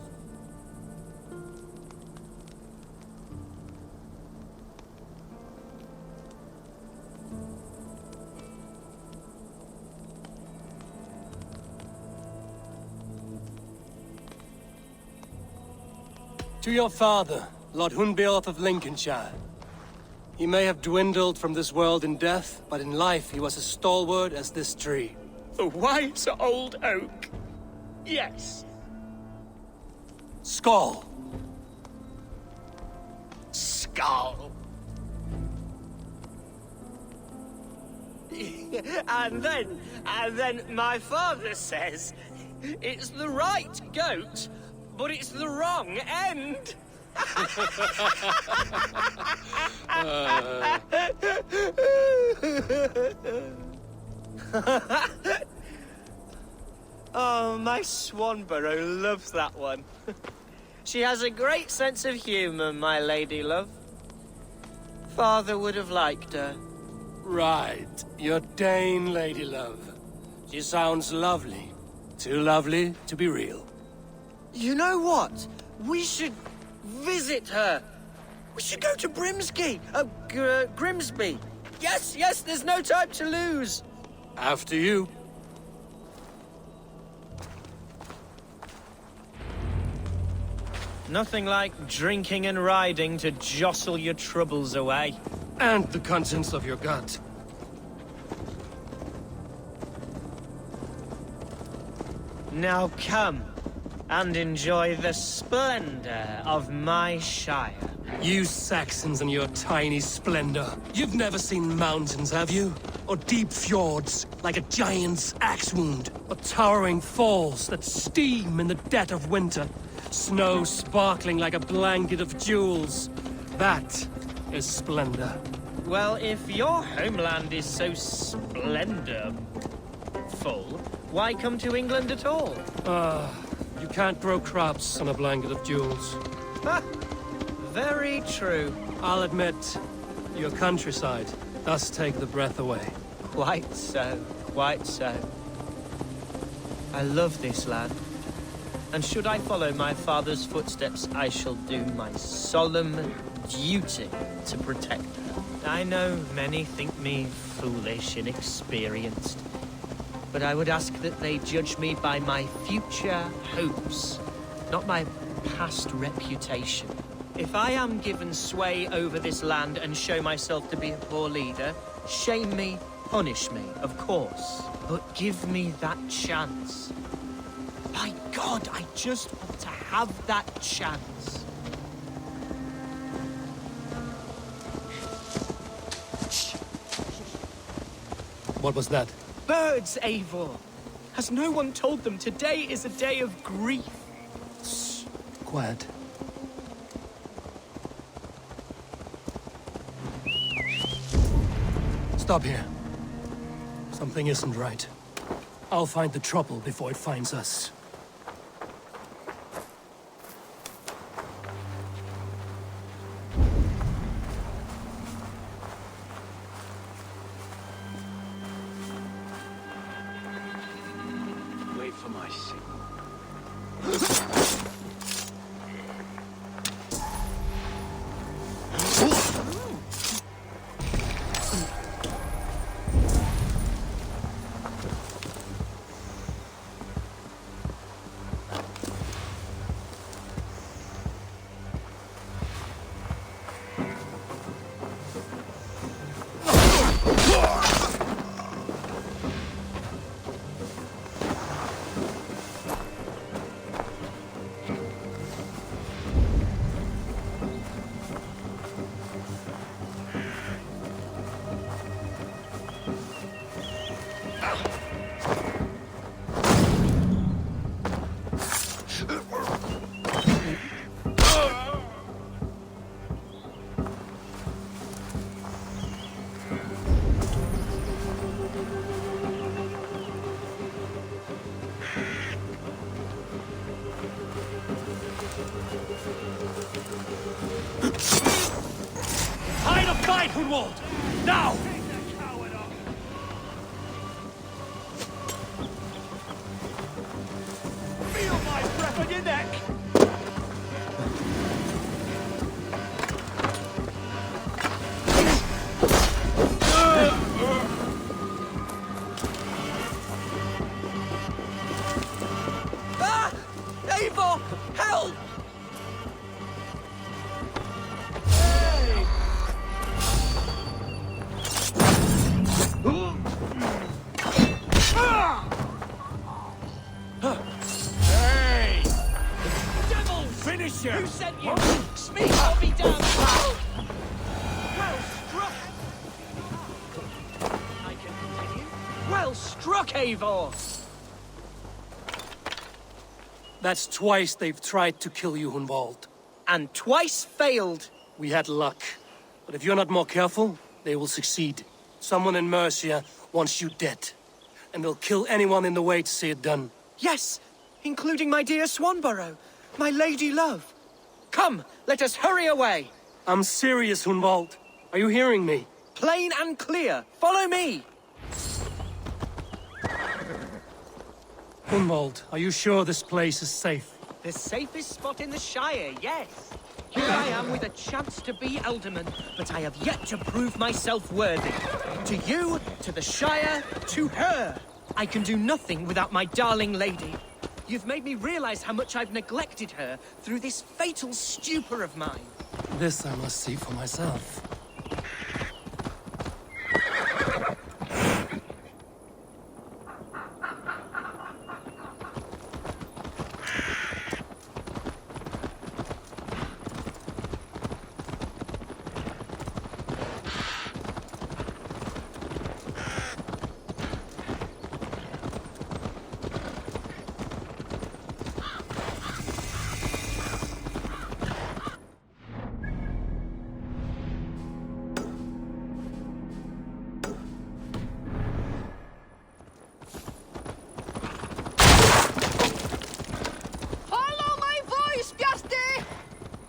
Speaker 2: To your father, Lord Hunbeorth of Lincolnshire. He may have dwindled from this world in death, but in life he was as stalwart as this tree.
Speaker 1: The wise old oak. Yes.
Speaker 2: Skull.
Speaker 1: Skull. And then my father says, it's the right goat, but it's the wrong end. Oh, my Swanborough loves that one. She has a great sense of humor, my lady love. Father would have liked her.
Speaker 2: Right, your Dane lady love. She sounds lovely. Too lovely to be real.
Speaker 1: You know what? We should visit her. We should go to Grimsby. Grimsby. Yes, there's no time to lose.
Speaker 2: After you.
Speaker 1: Nothing like drinking and riding to jostle your troubles away.
Speaker 2: And the contents of your gut.
Speaker 1: Now come and enjoy the splendor of my shire.
Speaker 2: You Saxons and your tiny splendor. You've never seen mountains, have you? Or deep fjords, like a giant's axe wound? Or towering falls that steam in the dead of winter? Snow sparkling like a blanket of jewels? That is splendor.
Speaker 1: Well, if your homeland is so splendorful, why come to England at all?
Speaker 2: You can't grow crops on a blanket of jewels.
Speaker 1: Ha! Very true.
Speaker 2: I'll admit, Your countryside does take the breath away.
Speaker 1: Quite so, quite so. I love this land. And should I follow my father's footsteps, I shall do my solemn duty to protect her. I know many think me foolish, inexperienced, but I would ask that they judge me by my future hopes, not my past reputation. If I am given sway over this land and show myself to be a poor leader, shame me, punish me, of course, but give me that chance. By God, I just want to have that chance.
Speaker 2: What was that?
Speaker 1: Birds, Eivor! Has no one told them today is a day of grief?
Speaker 2: Shh. Quiet. Stop here. Something isn't right. I'll find the trouble before it finds us.
Speaker 3: Wait for my signal.
Speaker 10: Line of sight, Hunwald! Now! Feel my breath on your neck!
Speaker 1: Ah! Eivor! Help!
Speaker 10: Finish him!
Speaker 1: Who sent you? Speak or be damned! Well struck! I can continue. Well struck, Eivor!
Speaker 2: That's twice they've tried to kill you, Hunwald.
Speaker 1: And twice failed.
Speaker 2: We had luck. But if you're not more careful, they will succeed. Someone in Mercia wants you dead. And they'll kill anyone in the way to see it done.
Speaker 1: Yes, including my dear Swanborough, my lady love. Come, let us hurry away.
Speaker 2: I'm serious, Hunwald. Are you hearing me?
Speaker 1: Plain and clear. Follow me.
Speaker 2: Hunwald, are you sure this place is safe?
Speaker 1: The safest spot in the Shire, yes. Here I am with a chance to be Alderman, but I have yet to prove myself worthy. To you, to the Shire, to her. I can do nothing without my darling lady. You've made me realize how much I've neglected her through this fatal stupor of mine.
Speaker 2: This I must see for myself.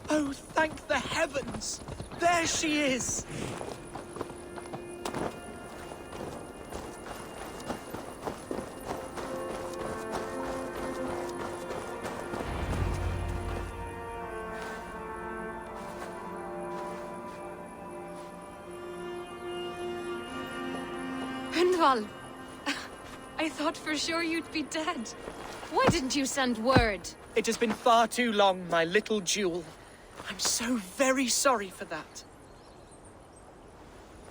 Speaker 1: Oh, thank the heavens! There she is!
Speaker 6: Hunval! I thought for sure you'd be dead. Why didn't you send word?
Speaker 1: It has been far too long, my little jewel. I'm so very sorry for that.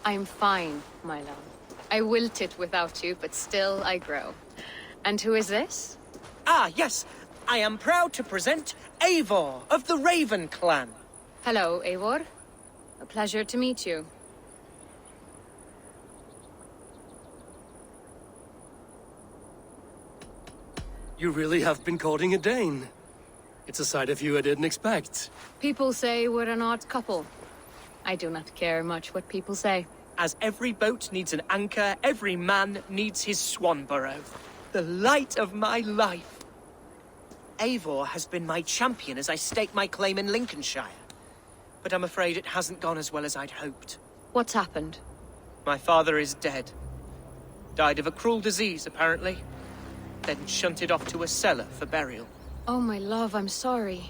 Speaker 6: I'm fine, my love. I wilted without you, but still I grow. And who is this?
Speaker 1: Ah, yes. I am proud to present Eivor of the Raven clan.
Speaker 6: Hello, Eivor. A pleasure to meet you.
Speaker 13: You really have been courting a Dane. It's a side of you I didn't expect.
Speaker 6: People say we're an odd couple. I do not care much what people say.
Speaker 1: As every boat needs an anchor, every man needs his Swanborough. The light of my life. Eivor has been my champion as I stake my claim in Lincolnshire. But I'm afraid it hasn't gone as well as I'd hoped.
Speaker 6: What's happened?
Speaker 1: My father is dead. Died of a cruel disease, apparently. Then shunted off to a cellar for burial.
Speaker 6: Oh, my love, I'm sorry.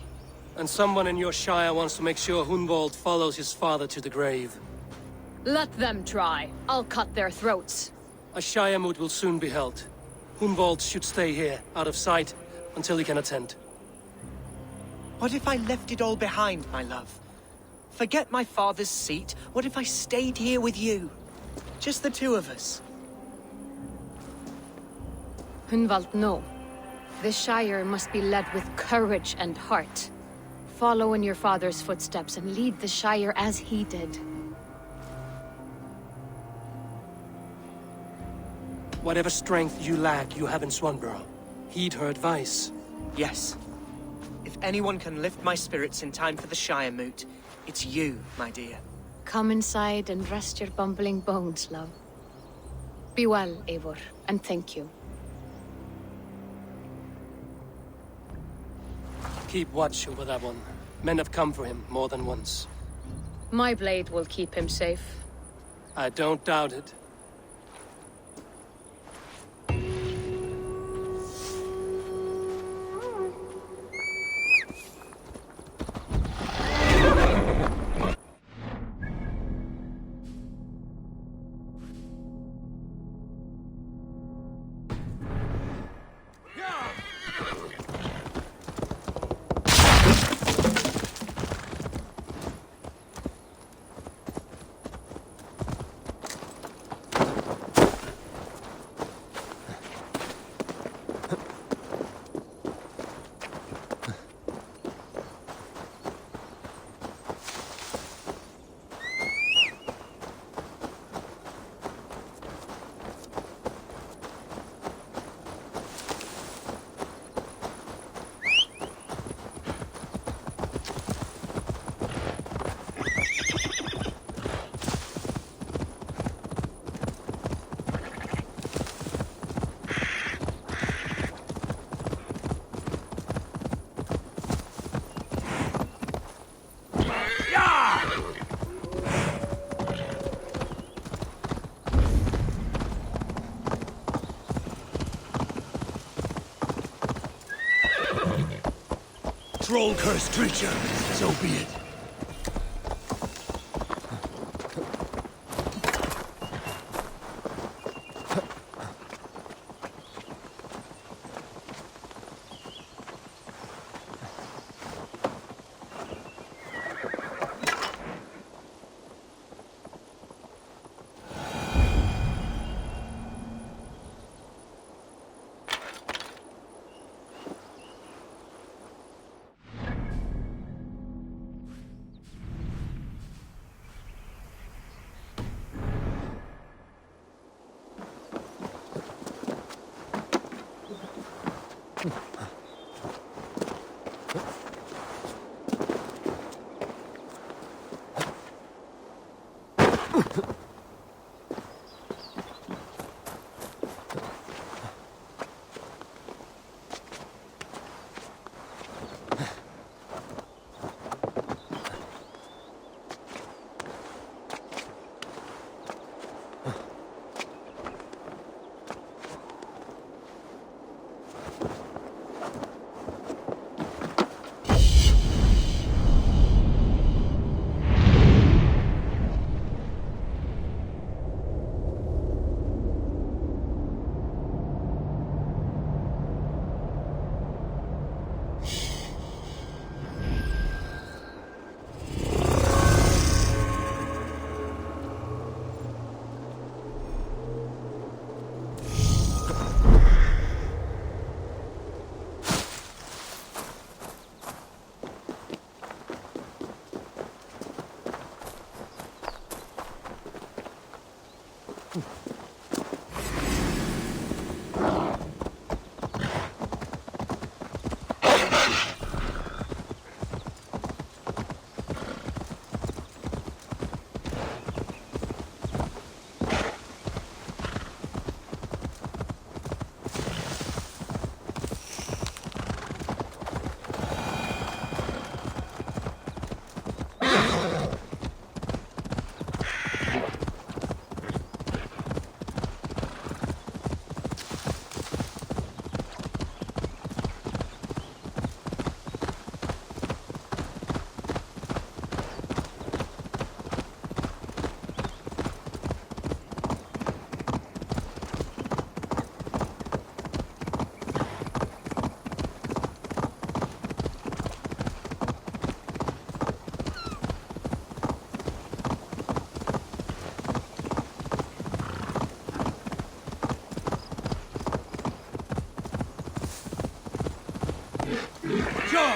Speaker 13: And someone in your shire wants to make sure Hunwald follows his father to the grave.
Speaker 6: Let them try. I'll cut their throats.
Speaker 13: A shire moot will soon be held. Hunwald should stay here, out of sight, until he can attend.
Speaker 1: What if I left it all behind, my love? Forget my father's seat. What if I stayed here with you? Just the two of us.
Speaker 6: Hunwald, no. This Shire must be led with courage and heart. Follow in your father's footsteps and lead the Shire as he did.
Speaker 13: Whatever strength you lack, you have in Swanborough. Heed her advice.
Speaker 1: Yes. If anyone can lift my spirits in time for the Shire moot, it's you, my dear.
Speaker 6: Come inside and rest your bumbling bones, love. Be well, Eivor, and thank you.
Speaker 13: Keep watch over that one. Men have come for him more than once.
Speaker 6: My blade will keep him safe.
Speaker 13: I don't doubt it.
Speaker 10: Troll-cursed creature, so be it. Sure.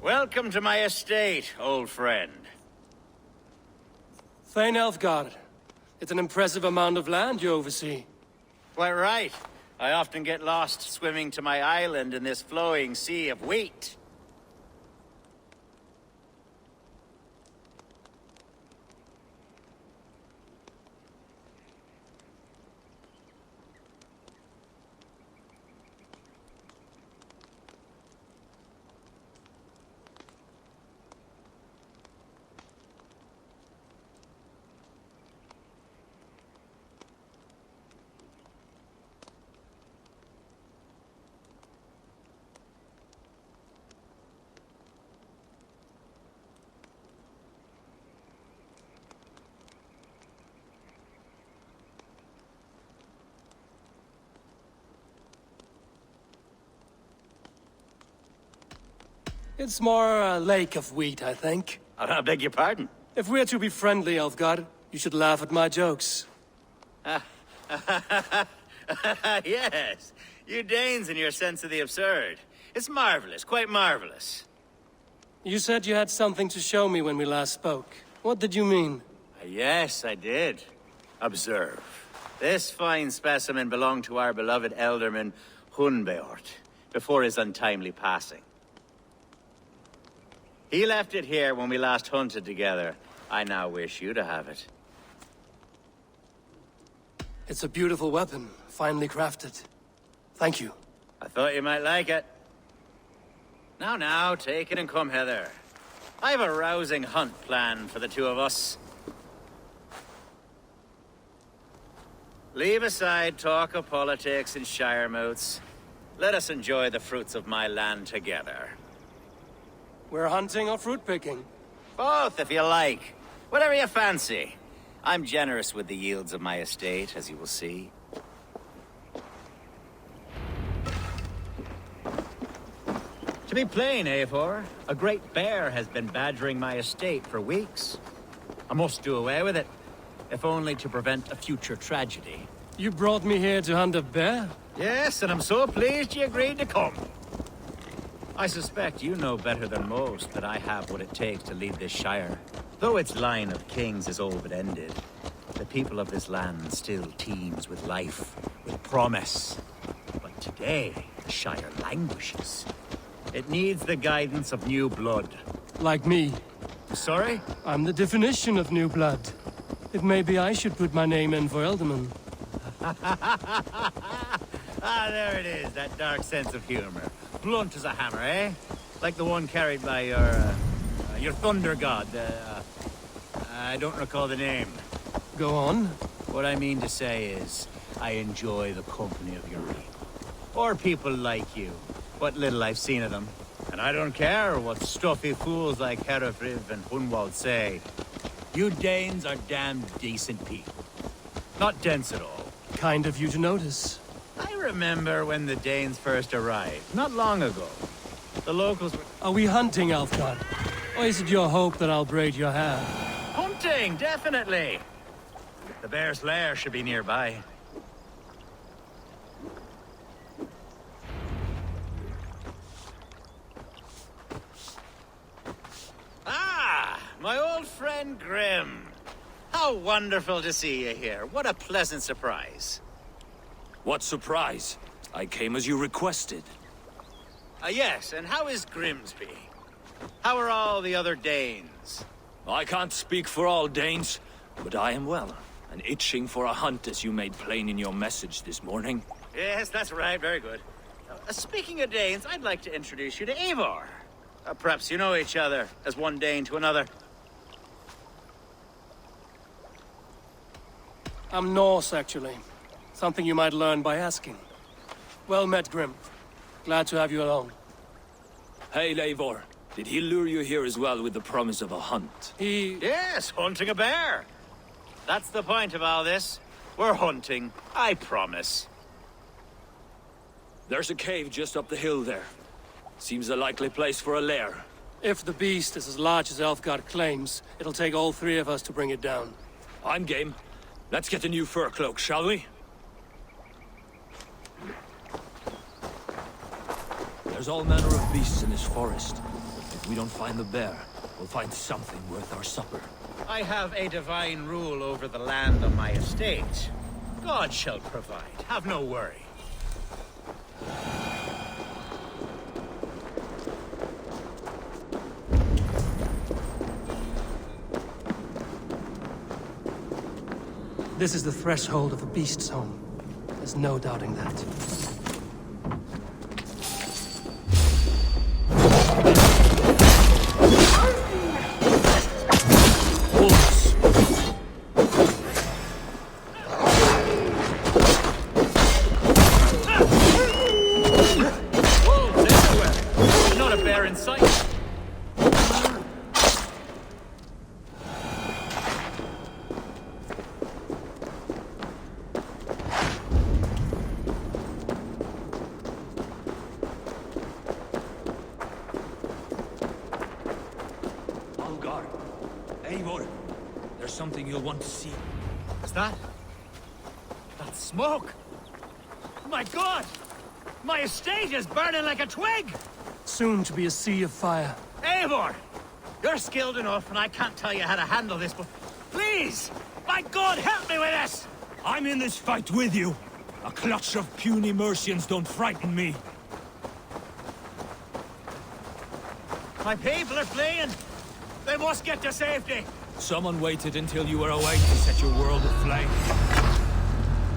Speaker 12: Welcome to my estate, old friend.
Speaker 13: Thane Elfgard. It's an impressive amount of land you oversee.
Speaker 12: Quite right. I often get lost swimming to my island in this flowing sea of wheat.
Speaker 13: It's more a lake of wheat, I think.
Speaker 12: I beg your pardon?
Speaker 13: If we're to be friendly, Elfgard, you should laugh at my jokes.
Speaker 12: Yes, you Danes and your sense of the absurd. It's marvelous, quite marvelous.
Speaker 13: You said you had something to show me when we last spoke. What did you mean?
Speaker 12: Yes, I did. Observe. This fine specimen belonged to our beloved Elderman Hunbeort, before his untimely passing. He left it here when we last hunted together. I now wish you to have it.
Speaker 13: It's a beautiful weapon, finely crafted. Thank you.
Speaker 12: I thought you might like it. Now, take it and come hither. I've a rousing hunt planned for the two of us. Leave aside talk of politics and shire moots. Let us enjoy the fruits of my land together.
Speaker 13: We're hunting or fruit picking?
Speaker 12: Both, if you like. Whatever you fancy. I'm generous with the yields of my estate, as you will see. To be plain, Eivor, a great bear has been badgering my estate for weeks. I must do away with it, if only to prevent a future tragedy.
Speaker 13: You brought me here to hunt a bear?
Speaker 12: Yes, and I'm so pleased you agreed to come. I suspect you know better than most that I have what it takes to lead this shire. Though its line of kings is all but ended, the people of this land still teems with life, with promise. But today, the shire languishes. It needs the guidance of new blood.
Speaker 13: Like me.
Speaker 12: Sorry?
Speaker 13: I'm the definition of new blood. If maybe I should put my name in for Elderman.
Speaker 12: Ah, there it is, that dark sense of humor. Blunt as a hammer, eh? Like the one carried by your thunder god. I don't recall the name.
Speaker 13: Go on.
Speaker 12: What I mean to say is, I enjoy the company of your people. Or people like you. What little I've seen of them. And I don't care what stuffy fools like Herefriv and Hunwald say. You Danes are damn decent people. Not dense at all.
Speaker 13: Kind of you to notice.
Speaker 12: I remember when the Danes first arrived, not long ago. The locals were...
Speaker 13: Are we hunting, Alfgard? Or is it your hope that I'll braid your hair?
Speaker 12: Hunting, definitely! The bear's lair should be nearby. Ah! My old friend Grim. How wonderful to see you here. What a pleasant surprise.
Speaker 14: What surprise? I came as you requested.
Speaker 12: Yes, and how is Grimsby? How are all the other Danes?
Speaker 14: I can't speak for all Danes, but I am well, and itching for a hunt as you made plain in your message this morning.
Speaker 12: Yes, that's right. Very good. Speaking of Danes, I'd like to introduce you to Eivor. Perhaps you know each other, as one Dane to another.
Speaker 13: I'm Norse, actually. Something you might learn by asking. Well met, Grim. Glad to have you along.
Speaker 14: Hey, Eivor. Did he lure you here as well with the promise of a hunt?
Speaker 12: Yes, hunting a bear. That's the point of all this. We're hunting, I promise.
Speaker 14: There's a cave just up the hill there. Seems a likely place for a lair.
Speaker 13: If the beast is as large as Elfgard claims, it'll take all three of us to bring it down.
Speaker 14: I'm game. Let's get a new fur cloak, shall we? There's all manner of beasts in this forest. If we don't find the bear, we'll find something worth our supper.
Speaker 12: I have a divine rule over the land on my estate. God shall provide. Have no worry.
Speaker 13: This is the threshold of the beast's home. There's no doubting that.
Speaker 14: Eivor, there's something you'll want to see.
Speaker 12: Is that? That's smoke! My God! My estate is burning like a twig!
Speaker 13: Soon to be a sea of fire.
Speaker 12: Eivor! You're skilled enough, and I can't tell you how to handle this, but please! My God, help me with this!
Speaker 14: I'm in this fight with you. A clutch of puny Mercians don't frighten me.
Speaker 12: My people are fleeing! They must get to safety!
Speaker 14: Someone waited until you were awake to set your world aflame.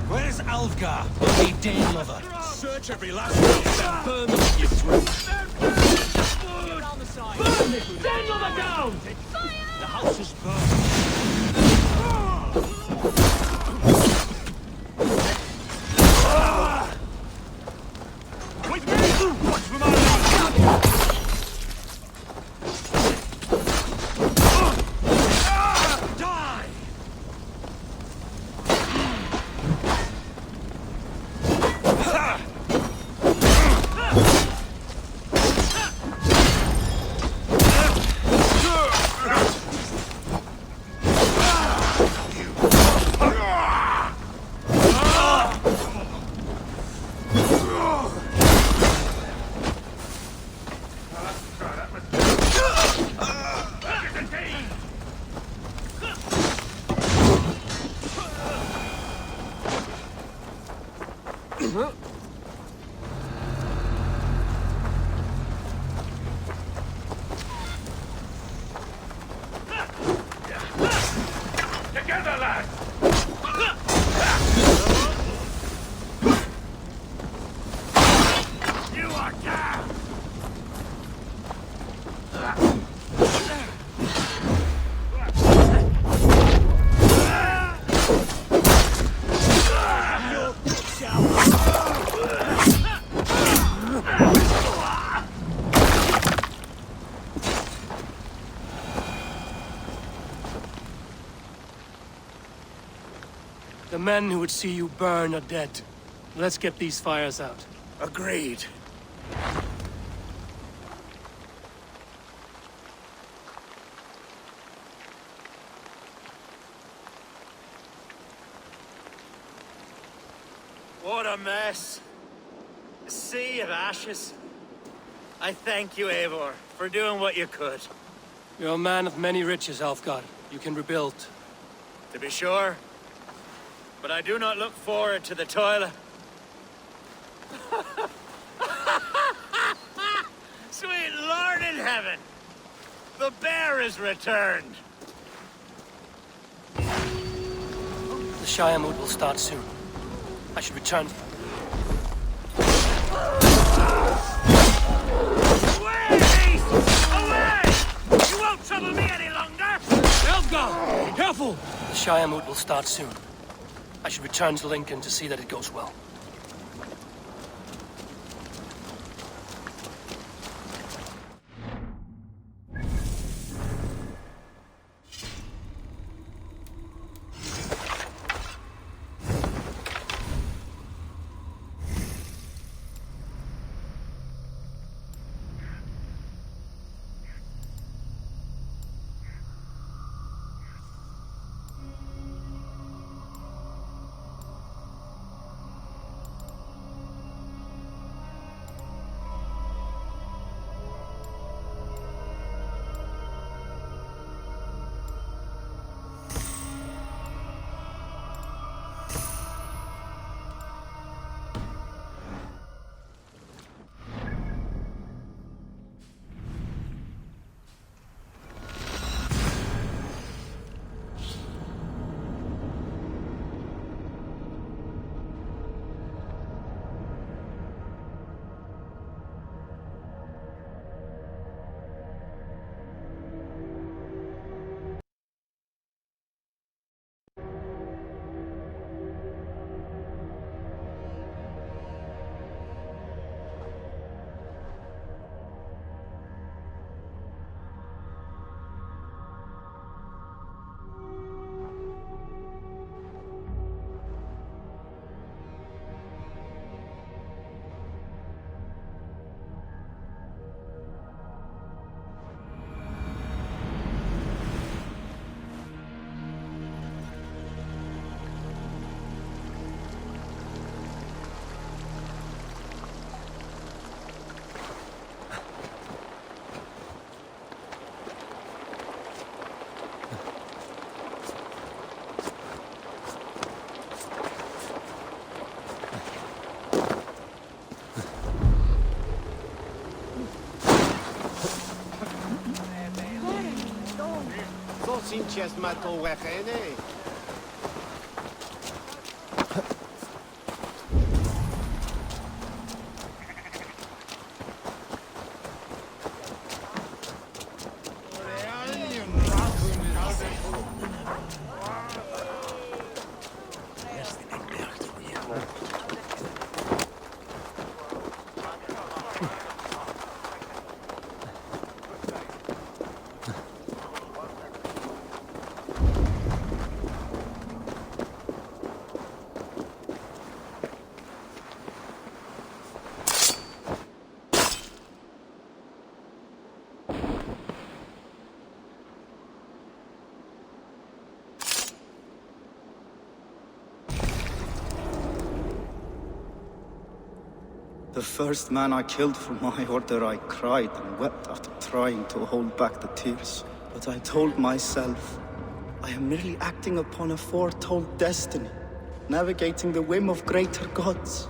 Speaker 10: Where's Alfgar, bloody Dane lover?
Speaker 14: Search every last one and burn them at your throat.
Speaker 12: Burn it! Daniel down!
Speaker 10: The house is burned.
Speaker 12: With me! Watch from our
Speaker 14: Together, lads!
Speaker 12: You are down!
Speaker 13: The men who would see you burn are dead. Let's get these fires out.
Speaker 12: Agreed. What a mess. A sea of ashes. I thank you, Eivor, for doing what you could.
Speaker 13: You're a man of many riches, Alfgar. You can rebuild.
Speaker 12: To be sure. But I do not look forward to the toil. Sweet Lord in heaven! The bear is returned!
Speaker 13: The Shire mood will start soon. I should return.
Speaker 12: Away, beast! Away! You won't trouble me any longer!
Speaker 13: Alfgar! Careful! The Shire mood will start soon. I should return to Lincoln to see that it goes well.
Speaker 11: Sinches mato wechene.
Speaker 15: The first man I killed for my order, I cried and wept after trying to hold back the tears. But I told myself, I am merely acting upon a foretold destiny, navigating the whim of greater gods.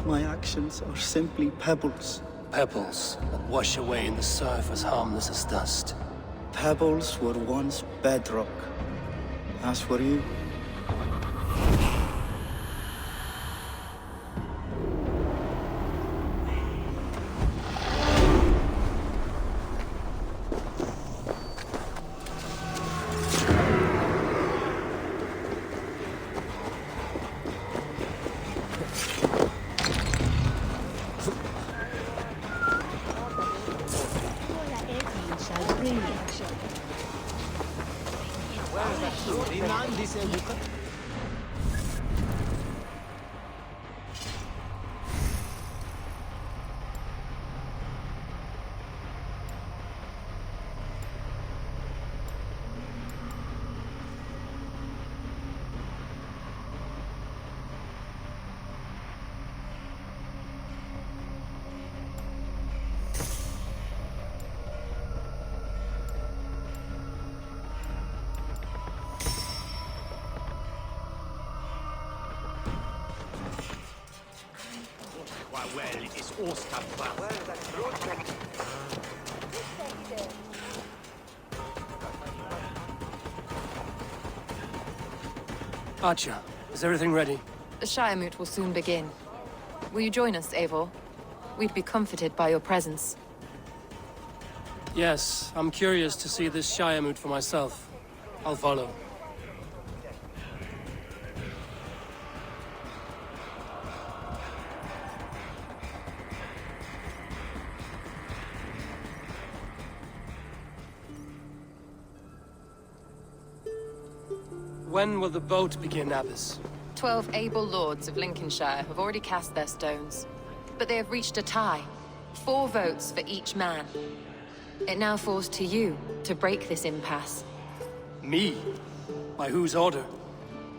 Speaker 15: My actions are simply pebbles.
Speaker 13: Pebbles that wash away in the surf as harmless as dust.
Speaker 15: Pebbles were once bedrock, as were you.
Speaker 13: Archer, is everything ready?
Speaker 6: The Shire Moot will soon begin. Will you join us, Eivor? We'd be comforted by your presence.
Speaker 13: Yes, I'm curious to see this Shire Moot for myself. I'll follow. When will the boat begin, Abbess?
Speaker 6: 12 able lords of Lincolnshire have already cast their stones, but they have reached a tie. 4 votes for each man. It now falls to you to break this impasse.
Speaker 13: Me? By whose order?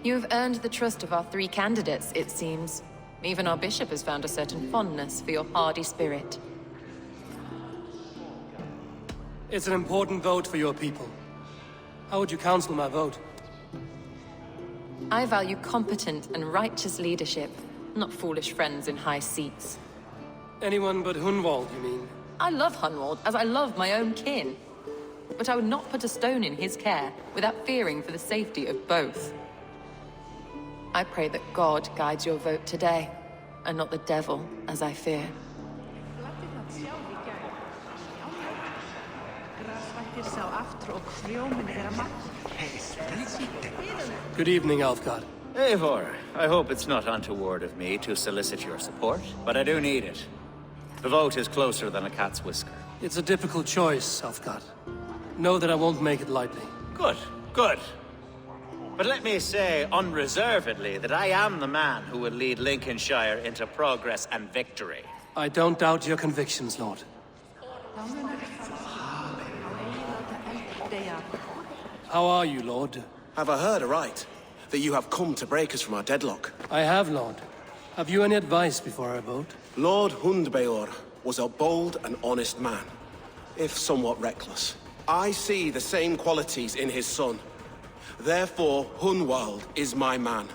Speaker 6: You have earned the trust of our 3 candidates, it seems. Even our bishop has found a certain fondness for your hardy spirit.
Speaker 13: It's an important vote for your people. How would you counsel my vote?
Speaker 6: I value competent and righteous leadership, not foolish friends in high seats.
Speaker 13: Anyone but Hunwald, you mean?
Speaker 6: I love Hunwald as I love my own kin. But I would not put a stone in his care without fearing for the safety of both. I pray that God guides your vote today, and not the devil, as I fear.
Speaker 13: Good evening, Alfgard.
Speaker 12: Eivor, I hope it's not untoward of me to solicit your support, but I do need it. The vote is closer than a cat's whisker.
Speaker 13: It's a difficult choice, Alfgard. Know that I won't make it lightly.
Speaker 12: Good, good. But let me say unreservedly that I am the man who will lead Lincolnshire into progress and victory.
Speaker 13: I don't doubt your convictions, Lord. How are you, Lord?
Speaker 16: Have I heard aright that you have come to break us from our deadlock?
Speaker 13: I have, Lord. Have you any advice before I vote?
Speaker 16: Lord Hundbeor was a bold and honest man, if somewhat reckless. I see the same qualities in his son. Therefore, Hunwald is my man.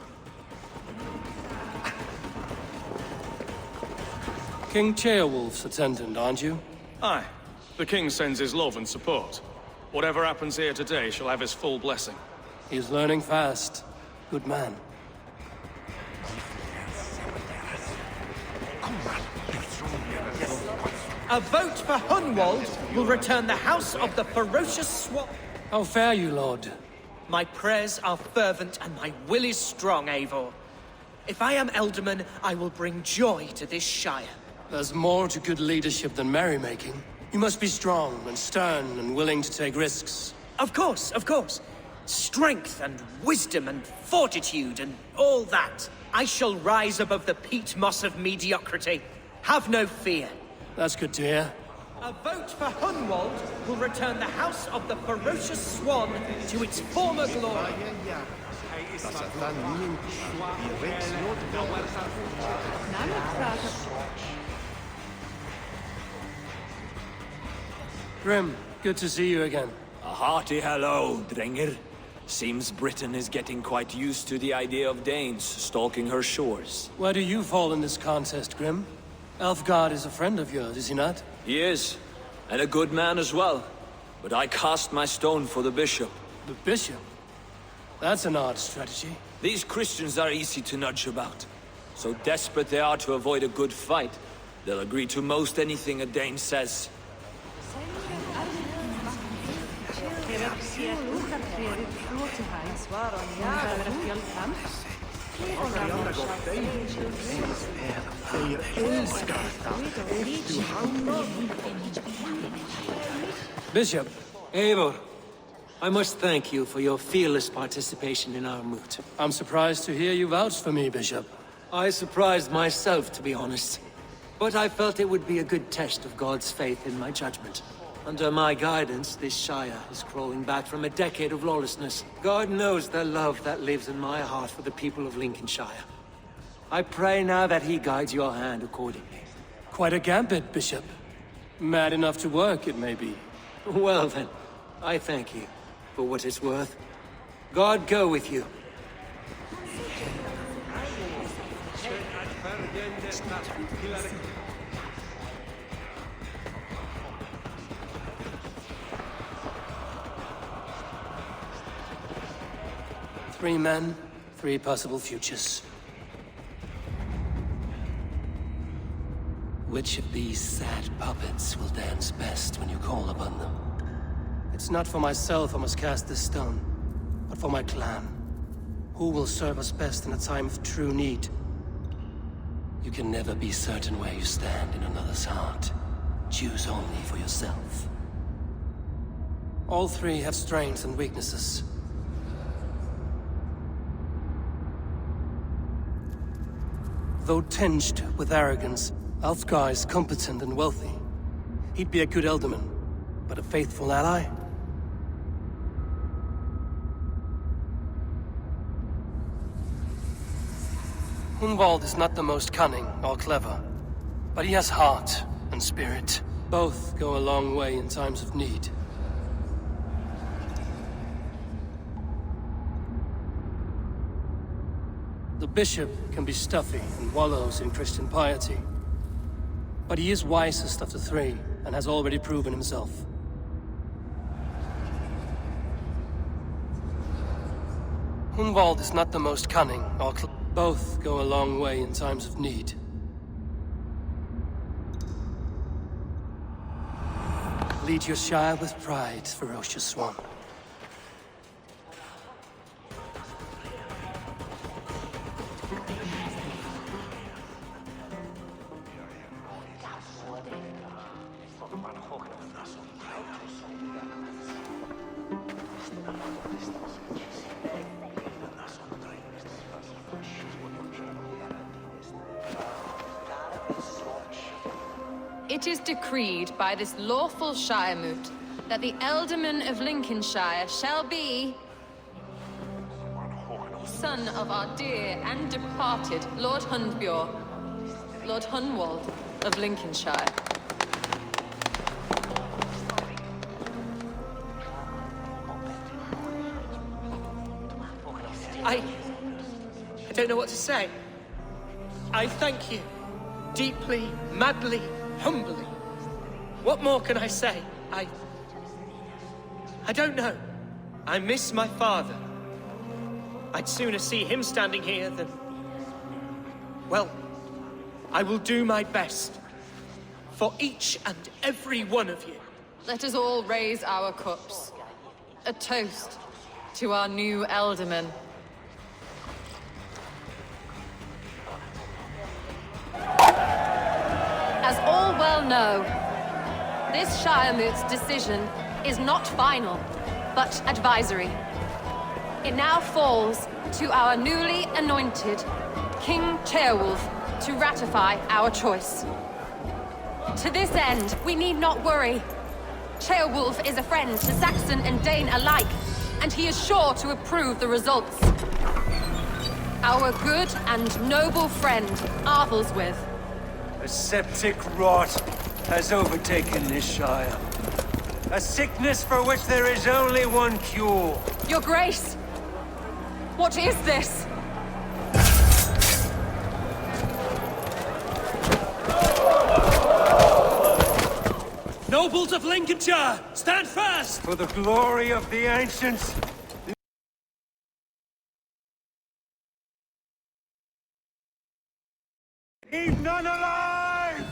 Speaker 13: King Ceolwulf's attendant, aren't you?
Speaker 17: Aye. The king sends his love and support. Whatever happens here today shall have his full blessing.
Speaker 13: He's learning fast. Good man.
Speaker 1: A vote for Hunwald will return the house of the ferocious swamp.
Speaker 13: How fare you, Lord?
Speaker 1: My prayers are fervent and my will is strong, Eivor. If I am Elderman, I will bring joy to this Shire.
Speaker 13: There's more to good leadership than merrymaking. You must be strong and stern and willing to take risks.
Speaker 1: Of course, of course. Strength and wisdom and fortitude and all that. I shall rise above the peat moss of mediocrity. Have no fear.
Speaker 13: That's good to hear.
Speaker 1: A vote for Hunwald will return the house of the ferocious swan to its former glory.
Speaker 13: Grim, good to see you again.
Speaker 14: A hearty hello, Drenger. Seems Britain is getting quite used to the idea of Danes stalking her shores.
Speaker 13: Where do you fall in this contest, Grim? Elfgard is a friend of yours, is he not?
Speaker 14: He is, and a good man as well. But I cast my stone for the bishop.
Speaker 13: The bishop? That's an odd strategy.
Speaker 14: These Christians are easy to nudge about. So desperate they are to avoid a good fight, they'll agree to most anything a Dane says.
Speaker 13: Bishop.
Speaker 7: Eivor, I must thank you for your fearless participation in our moot.
Speaker 13: I'm surprised to hear you vouch for me, Bishop.
Speaker 7: I surprised myself, to be honest. But I felt it would be a good test of God's faith in my judgment. Under my guidance, this Shire is crawling back from a decade of lawlessness. God knows the love that lives in my heart for the people of Lincolnshire. I pray now that he guides your hand accordingly.
Speaker 13: Quite a gambit, Bishop. Mad enough to work, it may be.
Speaker 7: Well then, I thank you for what it's worth. God go with you.
Speaker 13: Three men, three possible futures. Which of these sad puppets will dance best when you call upon them? It's not for myself I must cast this stone, but for my clan. Who will serve us best in a time of true need? You can never be certain where you stand in another's heart. Choose only for yourself. All three have strengths and weaknesses. Though tinged with arrogance, Alfgar is competent and wealthy. He'd be a good Elderman, but a faithful ally? Hunwald is not the most cunning or clever, but he has heart and spirit. Both go a long way in times of need. The bishop can be stuffy and wallows in Christian piety. But he is wisest of the three, and has already proven himself. Hunwald is not the most cunning or both go a long way in times of need. Lead your Shire with pride, ferocious swan.
Speaker 6: It is decreed by this lawful Shire moot that the Elderman of Lincolnshire shall be son of our dear and departed Lord Hundbjorn, Lord Hunwald of Lincolnshire.
Speaker 1: I don't know what to say. I thank you. Deeply, madly, humbly. What more can I say? I don't know. I miss my father. I'd sooner see him standing here than... Well, I will do my best. For each and every one of you.
Speaker 6: Let us all raise our cups. A toast to our new Elderman. As all well know, this Shiremoot's decision is not final, but advisory. It now falls to our newly anointed King Ceolwulf to ratify our choice. To this end, we need not worry. Ceolwulf is a friend to Saxon and Dane alike, and he is sure to approve the results. Our good and noble friend, Arthelswith.
Speaker 18: A septic rot has overtaken this Shire. A sickness for which there is only one cure.
Speaker 6: Your Grace! What is this?
Speaker 18: Nobles of Lincolnshire, stand fast! For the glory of the ancients, leave none alive!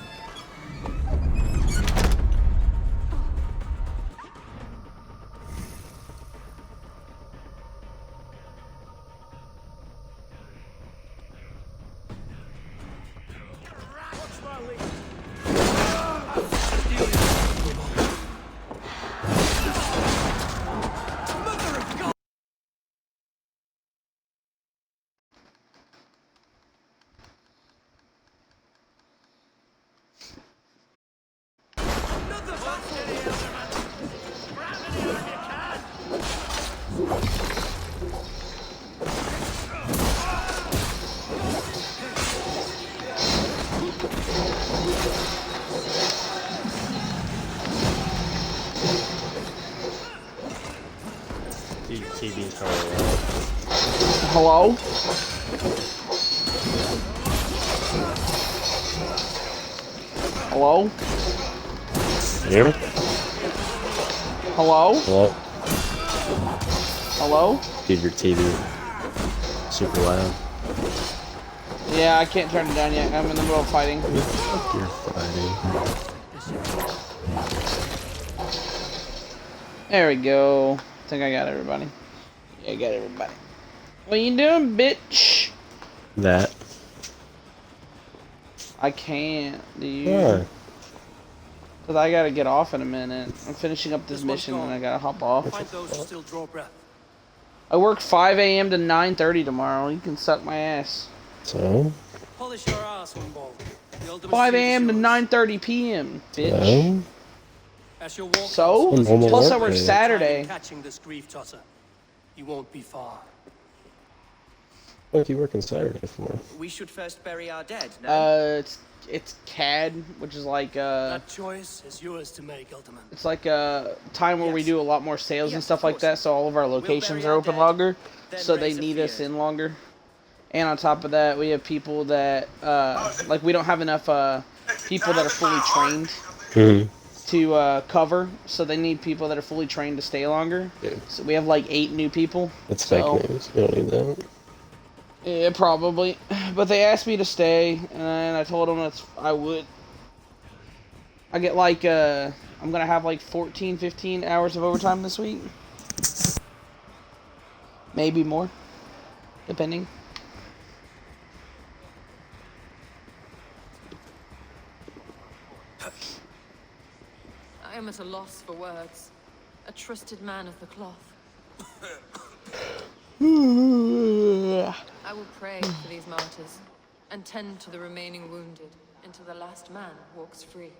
Speaker 19: Hello? Hello?
Speaker 20: Hear me?
Speaker 19: Hello?
Speaker 20: Hello?
Speaker 19: Hello?
Speaker 20: Dude, your TV super loud.
Speaker 19: Yeah, I can't turn it down yet. I'm in the middle of fighting.
Speaker 20: Fuck, you're fighting.
Speaker 19: There we go. I think I got everybody. Yeah, I got everybody. What you doing, bitch?
Speaker 20: That.
Speaker 19: I can't, dude.
Speaker 20: Why?
Speaker 19: Because I gotta get off in a minute. I'm finishing up this mission and I gotta hop off.
Speaker 13: Find those who still draw breath.
Speaker 19: I work 5 a.m. to 9:30 tomorrow. You can suck my ass.
Speaker 20: So?
Speaker 13: Polish your ass, Humboldt.
Speaker 19: 5 a.m. to 9:30 p.m. bitch.
Speaker 20: So?
Speaker 13: As your walk
Speaker 19: So?
Speaker 20: Normal
Speaker 19: Plus I
Speaker 20: work
Speaker 19: work
Speaker 20: day.
Speaker 19: Saturday.
Speaker 13: Catching this grief tosser. You won't be far.
Speaker 20: What are you working Saturday for?
Speaker 1: We should first bury our dead, no?
Speaker 19: It's CAD, which is like
Speaker 13: That choice is yours to make, Ultimate.
Speaker 19: it's like a time where we do a lot more sales and stuff like that, so all of our locations are open longer, so they need us in longer. And on top of that, we have people that like we don't have enough people that are fully trained to cover, so they need people that are fully trained to stay longer.
Speaker 20: Yeah.
Speaker 19: So we have like 8 new people.
Speaker 20: That's fake news. You don't need that.
Speaker 19: Yeah, probably. But they asked me to stay, and I told them I would. I get like, I'm gonna have like 14, 15 hours of overtime this week. Maybe more. Depending.
Speaker 6: I am at a loss for words. A trusted man of the cloth. I will pray for these martyrs, and tend to the remaining wounded, until the last man walks free.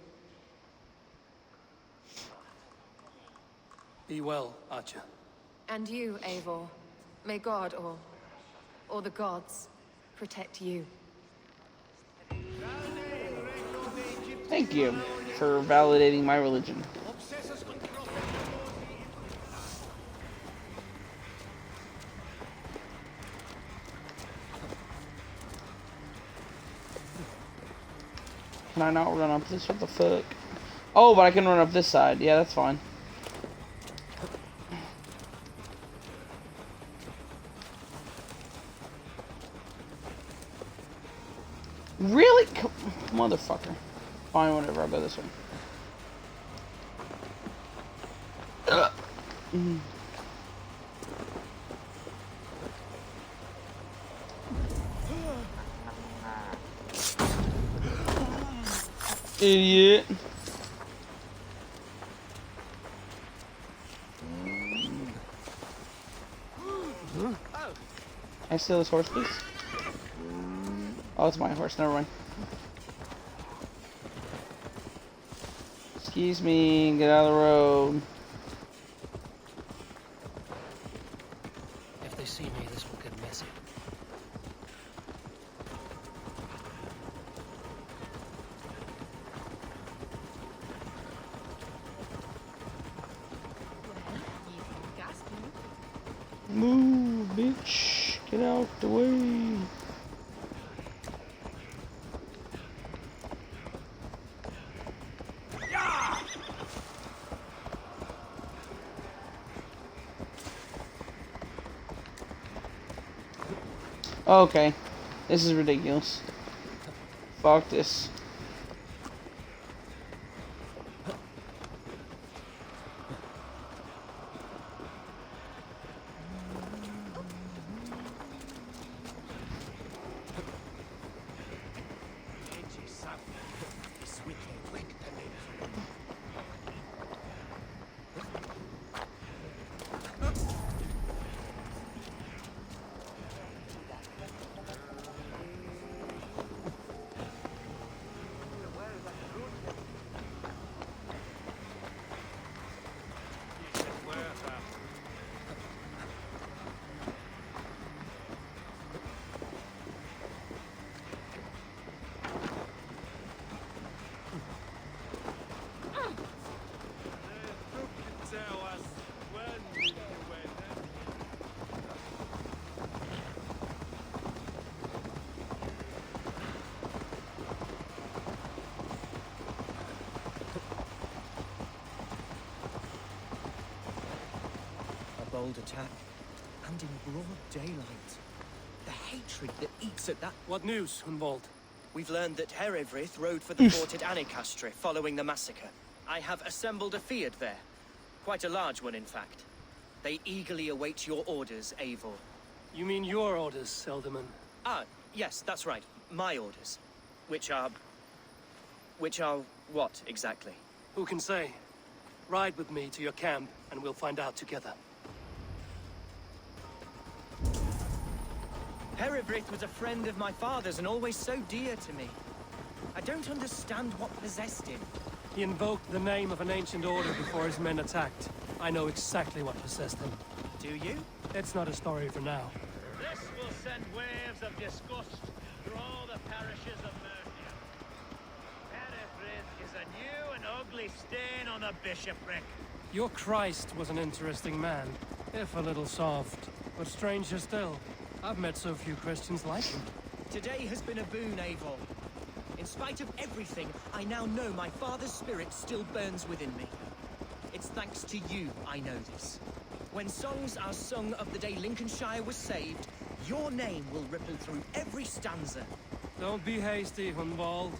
Speaker 13: Be well, Archer.
Speaker 6: And you, Eivor. May God, or the gods, protect you.
Speaker 19: Thank you for validating my religion. Can I not run up this? What the fuck? Oh, but I can run up this side. Yeah, that's fine. Motherfucker. Fine, whatever, I'll go this way. Idiot. Can I steal this horse, please? Oh, it's my horse. Never mind. Excuse me. Get out of the road.
Speaker 13: If they see me, this will get messy.
Speaker 19: Move, bitch. Get out the way. Okay. This is ridiculous. Fuck this.
Speaker 1: Bold attack, and in broad daylight. The hatred that eats at that...
Speaker 13: What news, Hunwald?
Speaker 1: We've learned that Herevrith rode for the fort at Annikastre following the massacre. I have assembled a field there. Quite a large one, in fact. They eagerly await your orders, Eivor.
Speaker 13: You mean your orders, Elderman?
Speaker 1: Ah, yes, that's right. My orders. Which are what, exactly?
Speaker 13: Who can say? Ride with me to your camp, and we'll find out together.
Speaker 1: Herevrith was a friend of my father's and always so dear to me. I don't understand what possessed him.
Speaker 13: He invoked the name of an ancient order before his men attacked. I know exactly what possessed him.
Speaker 1: Do you?
Speaker 13: It's not a story for now.
Speaker 12: This will send waves of disgust through all the parishes of Mercia. Herevrith is a new and ugly stain on the bishopric.
Speaker 13: Your Christ was an interesting man, if a little soft. But stranger still, I've met so few Christians like him.
Speaker 1: Today has been a boon, Eivor. In spite of everything, I now know my father's spirit still burns within me. It's thanks to you I know this. When songs are sung of the day Lincolnshire was saved, your name will ripple through every stanza.
Speaker 13: Don't be hasty, Hunwald.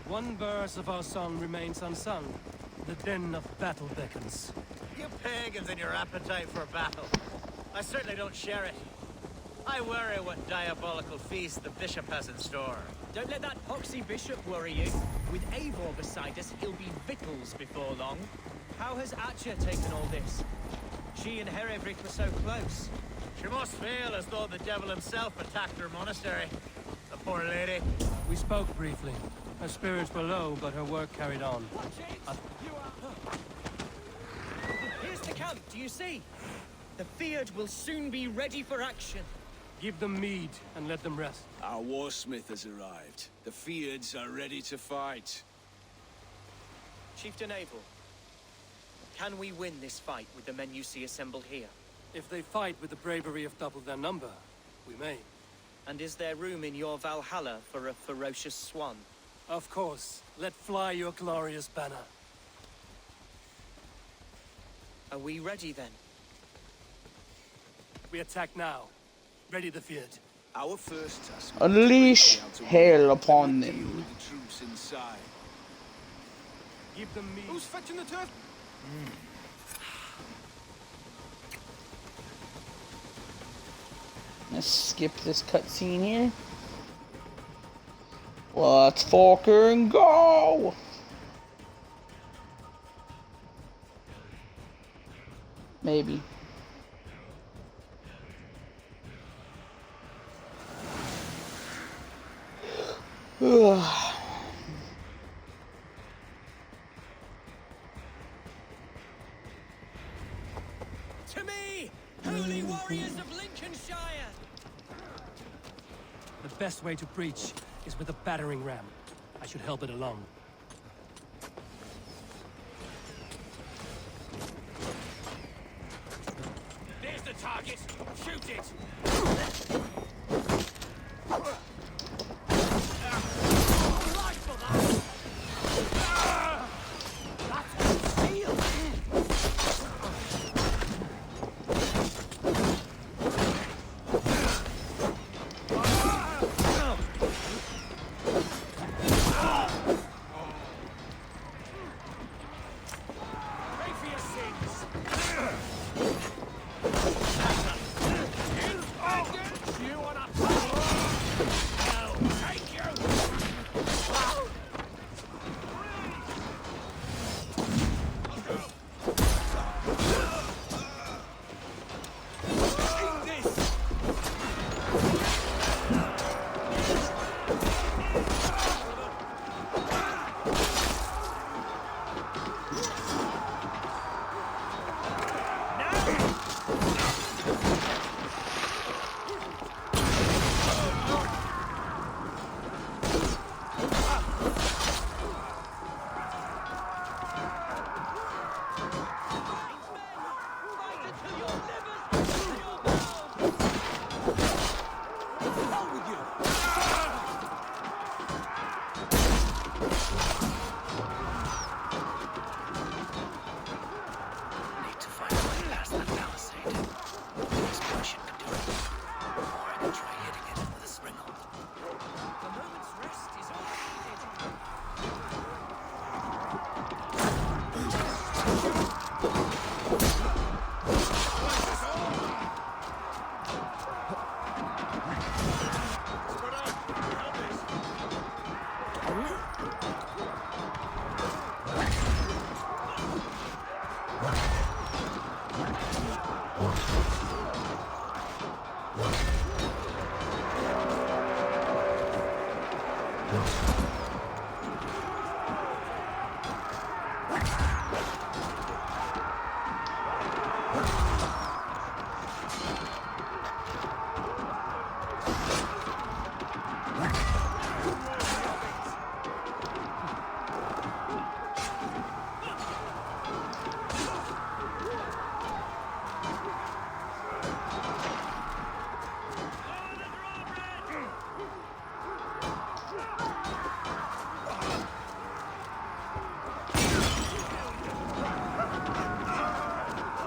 Speaker 13: One verse of our song remains unsung. The din of battle beckons.
Speaker 12: You pagans and your appetite for battle. I certainly don't share it. I worry what diabolical feast the bishop has in store.
Speaker 1: Don't let that poxy bishop worry you. With Eivor beside us, he'll be victuals before long. How has Atcha taken all this? She and Herevrith were so close.
Speaker 12: She must feel as though the devil himself attacked her monastery. The poor lady.
Speaker 13: We spoke briefly. Her spirits were low, but her work carried on.
Speaker 1: Here's the camp, do you see? The Fyrd will soon be ready for action.
Speaker 13: Give them mead and let them rest.
Speaker 10: Our warsmith has arrived. The Fyrds are ready to fight.
Speaker 1: Chieftain Eivor, can we win this fight with the men you see assembled here?
Speaker 13: If they fight with the bravery of double their number, we may.
Speaker 1: And is there room in your Valhalla for a ferocious swan?
Speaker 13: Of course. Let fly your glorious banner.
Speaker 1: Are we ready then?
Speaker 13: We attack now. Ready the Fyrd.
Speaker 10: Our first task.
Speaker 19: Unleash hell upon them.
Speaker 10: The troops inside.
Speaker 18: Give them me.
Speaker 10: Who's fetching the turf?
Speaker 19: Let's skip this cutscene here. Let's fucking go! Maybe.
Speaker 1: To me, holy warriors of Lincolnshire!
Speaker 13: The best way to preach is with a battering ram. I should help it along.
Speaker 18: There's the target. Shoot it.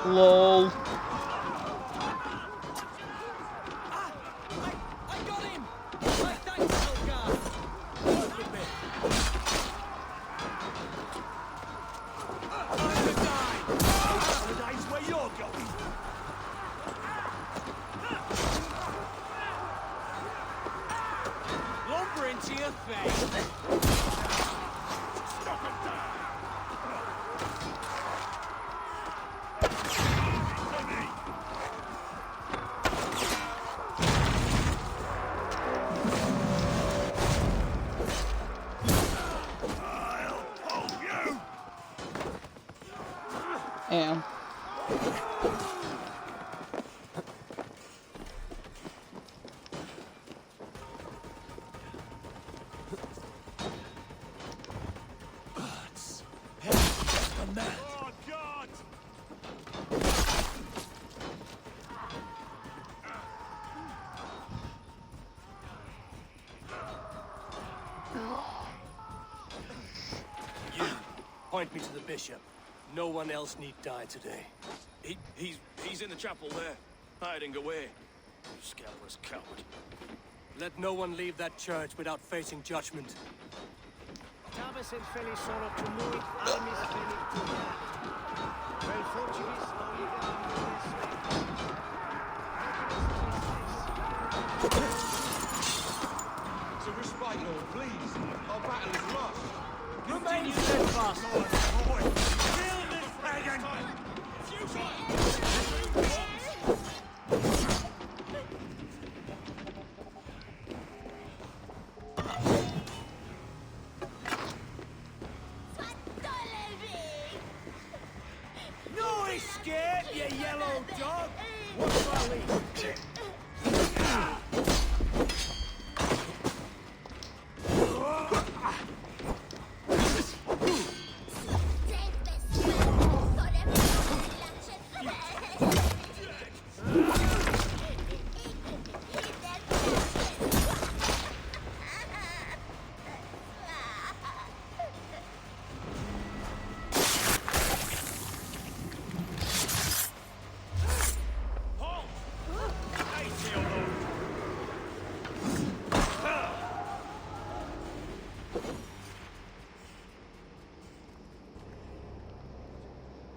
Speaker 19: LOL. Damn.
Speaker 18: Point me to the bishop. No one else need die today.
Speaker 17: He's in the chapel there, hiding away. Scalpless coward.
Speaker 18: Let no one leave that church without facing judgment.
Speaker 3: Tavis and Feli sono tumui armis Feli tugat. Vel fortivis
Speaker 10: It's a respite, Lord, please. Our battle is lost.
Speaker 3: Remain steadfast, Lord.
Speaker 10: Kill this pagan!
Speaker 3: No escape, you yellow dog! What's my lead?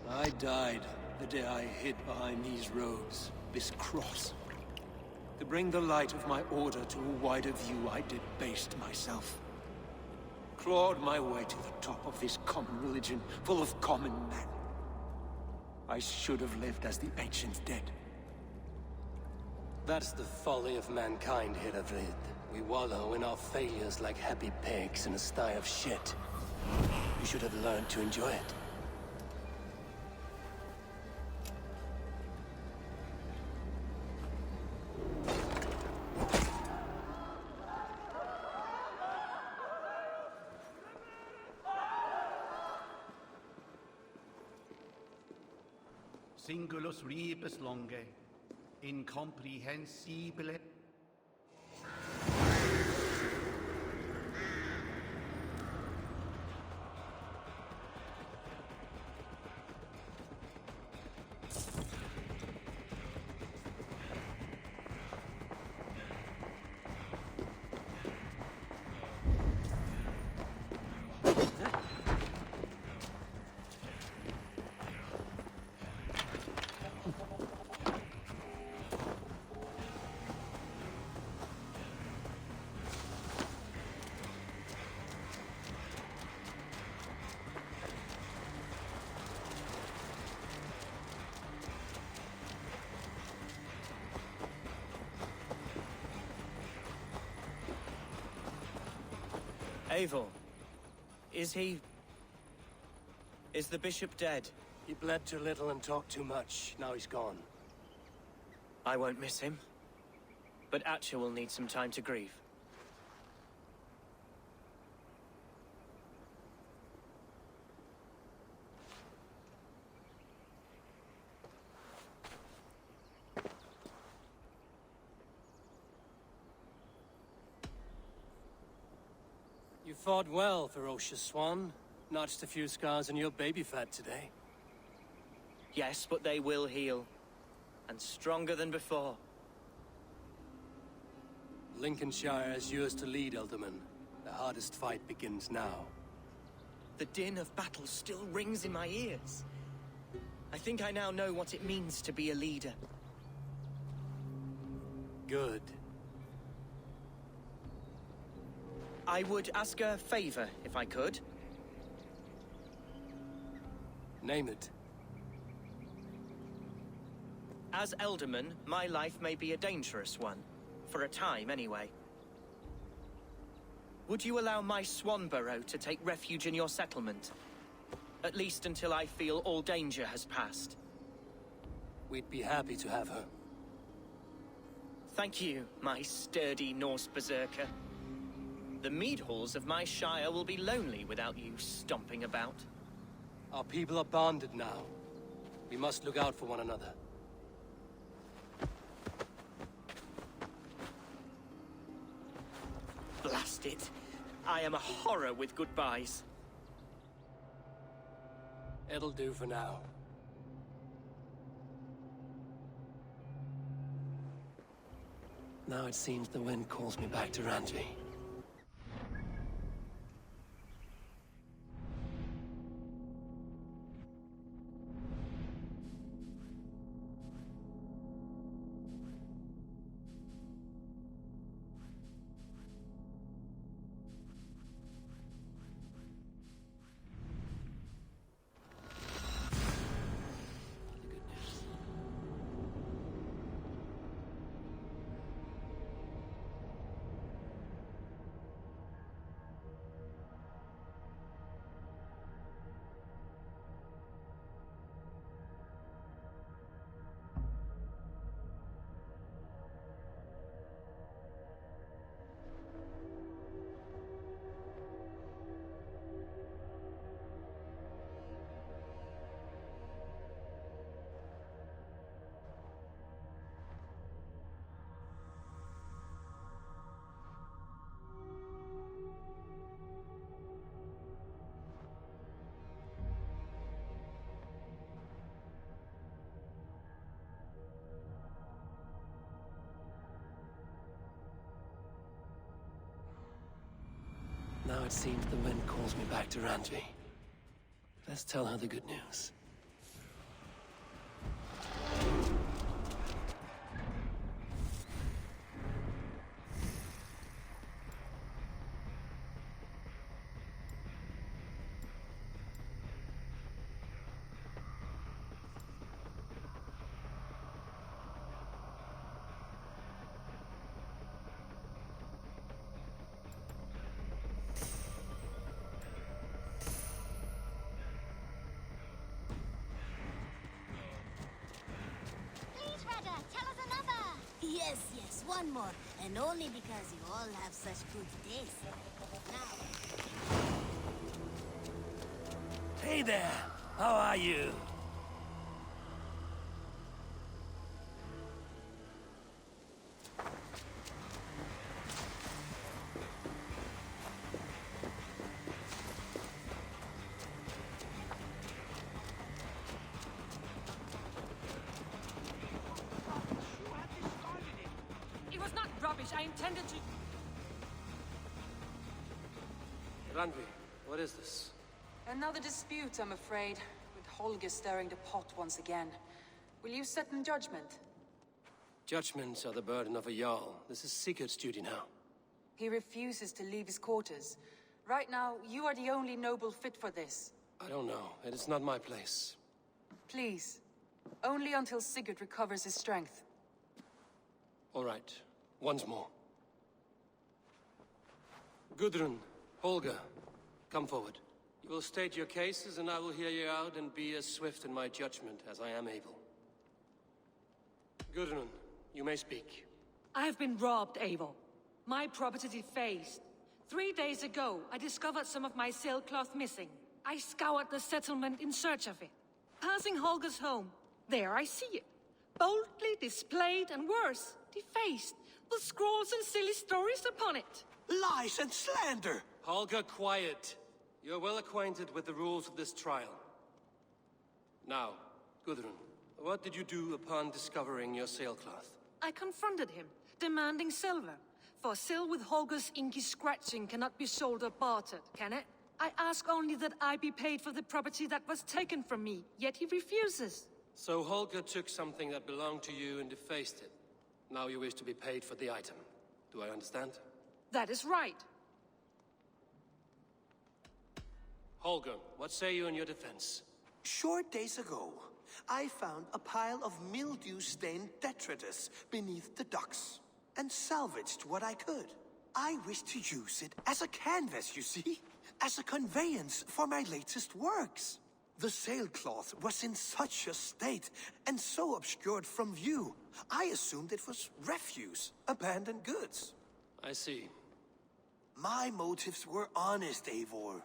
Speaker 18: I died the day I hid behind these robes, this cross. To bring the light of my order to a wider view, I debased myself. Clawed my way to the top of this common religion, full of common men. I should have lived as the ancients did. That's the folly of mankind, Hiravrid. We wallow in our failures like happy pigs in a sty of shit. You should have learned to enjoy it.
Speaker 3: Singulus rebus longe, incomprehensibile.
Speaker 1: Eivor, is he... is the bishop dead?
Speaker 18: He bled too little and talked too much. Now he's gone.
Speaker 1: I won't miss him. But Atcha will need some time to grieve.
Speaker 18: You fought well, ferocious swan. Notched a few scars on your baby fat today.
Speaker 1: Yes, but they will heal. And stronger than before.
Speaker 18: Lincolnshire is yours to lead, Elderman. The hardest fight begins now.
Speaker 1: The din of battle still rings in my ears. I think I now know what it means to be a leader.
Speaker 18: Good.
Speaker 1: I would ask a favor, if I could.
Speaker 18: Name it.
Speaker 1: As Elderman, my life may be a dangerous one. For a time, anyway. Would you allow my Swanborough to take refuge in your settlement? At least until I feel all danger has passed.
Speaker 18: We'd be happy to have her.
Speaker 1: Thank you, my sturdy Norse berserker. The mead halls of my shire will be lonely without you stomping about.
Speaker 18: Our people are bonded now. We must look out for one another.
Speaker 1: Blast it. I am a horror with goodbyes.
Speaker 18: It'll do for now.
Speaker 13: Now it seems the wind calls me back to Randvi. Now it seems the wind calls me back to Randvi. Let's tell her the good news.
Speaker 21: Yes, one more. And only because you all have such good taste.
Speaker 14: Hey there! How are you?
Speaker 6: It was not rubbish. I intended to...
Speaker 13: Randvi, what is this?
Speaker 22: Another dispute, I'm afraid, with Holger stirring the pot once again. Will you set in judgment?
Speaker 13: Judgments are the burden of a Jarl. This is Sigurd's duty now.
Speaker 22: He refuses to leave his quarters. Right now, you are the only noble fit for this.
Speaker 13: I don't know. It is not my place.
Speaker 22: Please. Only until Sigurd recovers his strength.
Speaker 13: All right. Once more. Gudrun, Holger, come forward. You will state your cases, and I will hear you out and be as swift in my judgment as I am able. Gudrun, you may speak.
Speaker 23: I have been robbed, Eivor. My property defaced. 3 days ago, I discovered some of my sailcloth missing. I scoured the settlement in search of it. Passing Holger's home, there I see it. Boldly displayed and worse, defaced, with scrolls and silly stories upon it.
Speaker 13: Lies and slander! Holger, quiet. You're well acquainted with the rules of this trial. Now, Gudrun, what did you do upon discovering your sailcloth?
Speaker 23: I confronted him, demanding silver. For sil with Holger's inky scratching cannot be sold or bartered, can it? I ask only that I be paid for the property that was taken from me, yet he refuses.
Speaker 13: So Holger took something that belonged to you and defaced it. Now you wish to be paid for the item. Do I understand?
Speaker 23: That is right.
Speaker 13: Holger, what say you in your defense?
Speaker 24: Short days ago, I found a pile of mildew-stained detritus beneath the docks, and salvaged what I could. I wish to use it as a canvas, you see? As a conveyance for my latest works. The sailcloth was in such a state, and so obscured from view, I assumed it was refuse, abandoned goods.
Speaker 13: I see.
Speaker 24: My motives were honest, Eivor.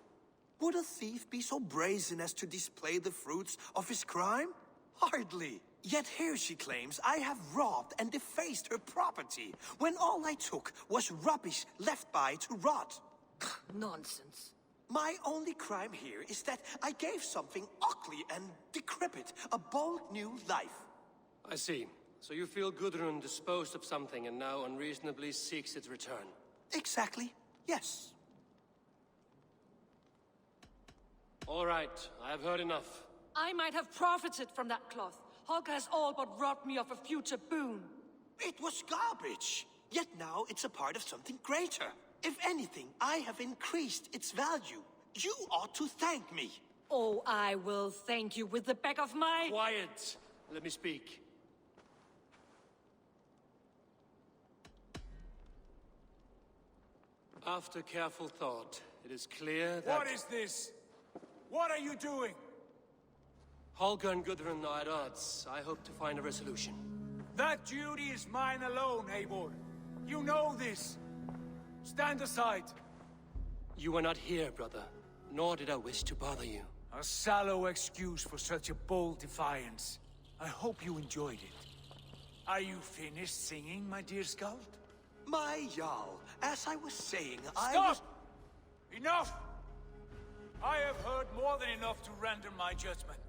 Speaker 24: Would a thief be so brazen as to display the fruits of his crime? Hardly. Yet here she claims I have robbed and defaced her property, when all I took was rubbish left by to rot.
Speaker 23: Nonsense.
Speaker 24: My only crime here is that I gave something ugly and decrepit a bold new life.
Speaker 13: I see. So you feel Gudrun disposed of something and now unreasonably seeks its return?
Speaker 24: Exactly, yes.
Speaker 13: All right, I have heard enough.
Speaker 23: I might have profited from that cloth. Holger has all but robbed me of a future boon.
Speaker 24: It was garbage. Yet now it's a part of something greater. If anything, I have increased its value. You ought to thank me.
Speaker 23: Oh, I will thank you with the back of my...
Speaker 13: Quiet! Let me speak. After careful thought, it is clear that...
Speaker 10: What is this? What are you doing?
Speaker 13: Holger and Gudrun are at odds. I hope to find a resolution.
Speaker 10: That duty is mine alone, Eivor. You know this. Stand aside.
Speaker 13: You were not here, brother. Nor did I wish to bother you.
Speaker 10: A sallow excuse for such a bold defiance. I hope you enjoyed it. Are you finished singing, my dear Skald?
Speaker 24: My Jarl, as I was saying,
Speaker 10: Stop! Enough! I have heard more than enough to render my judgment.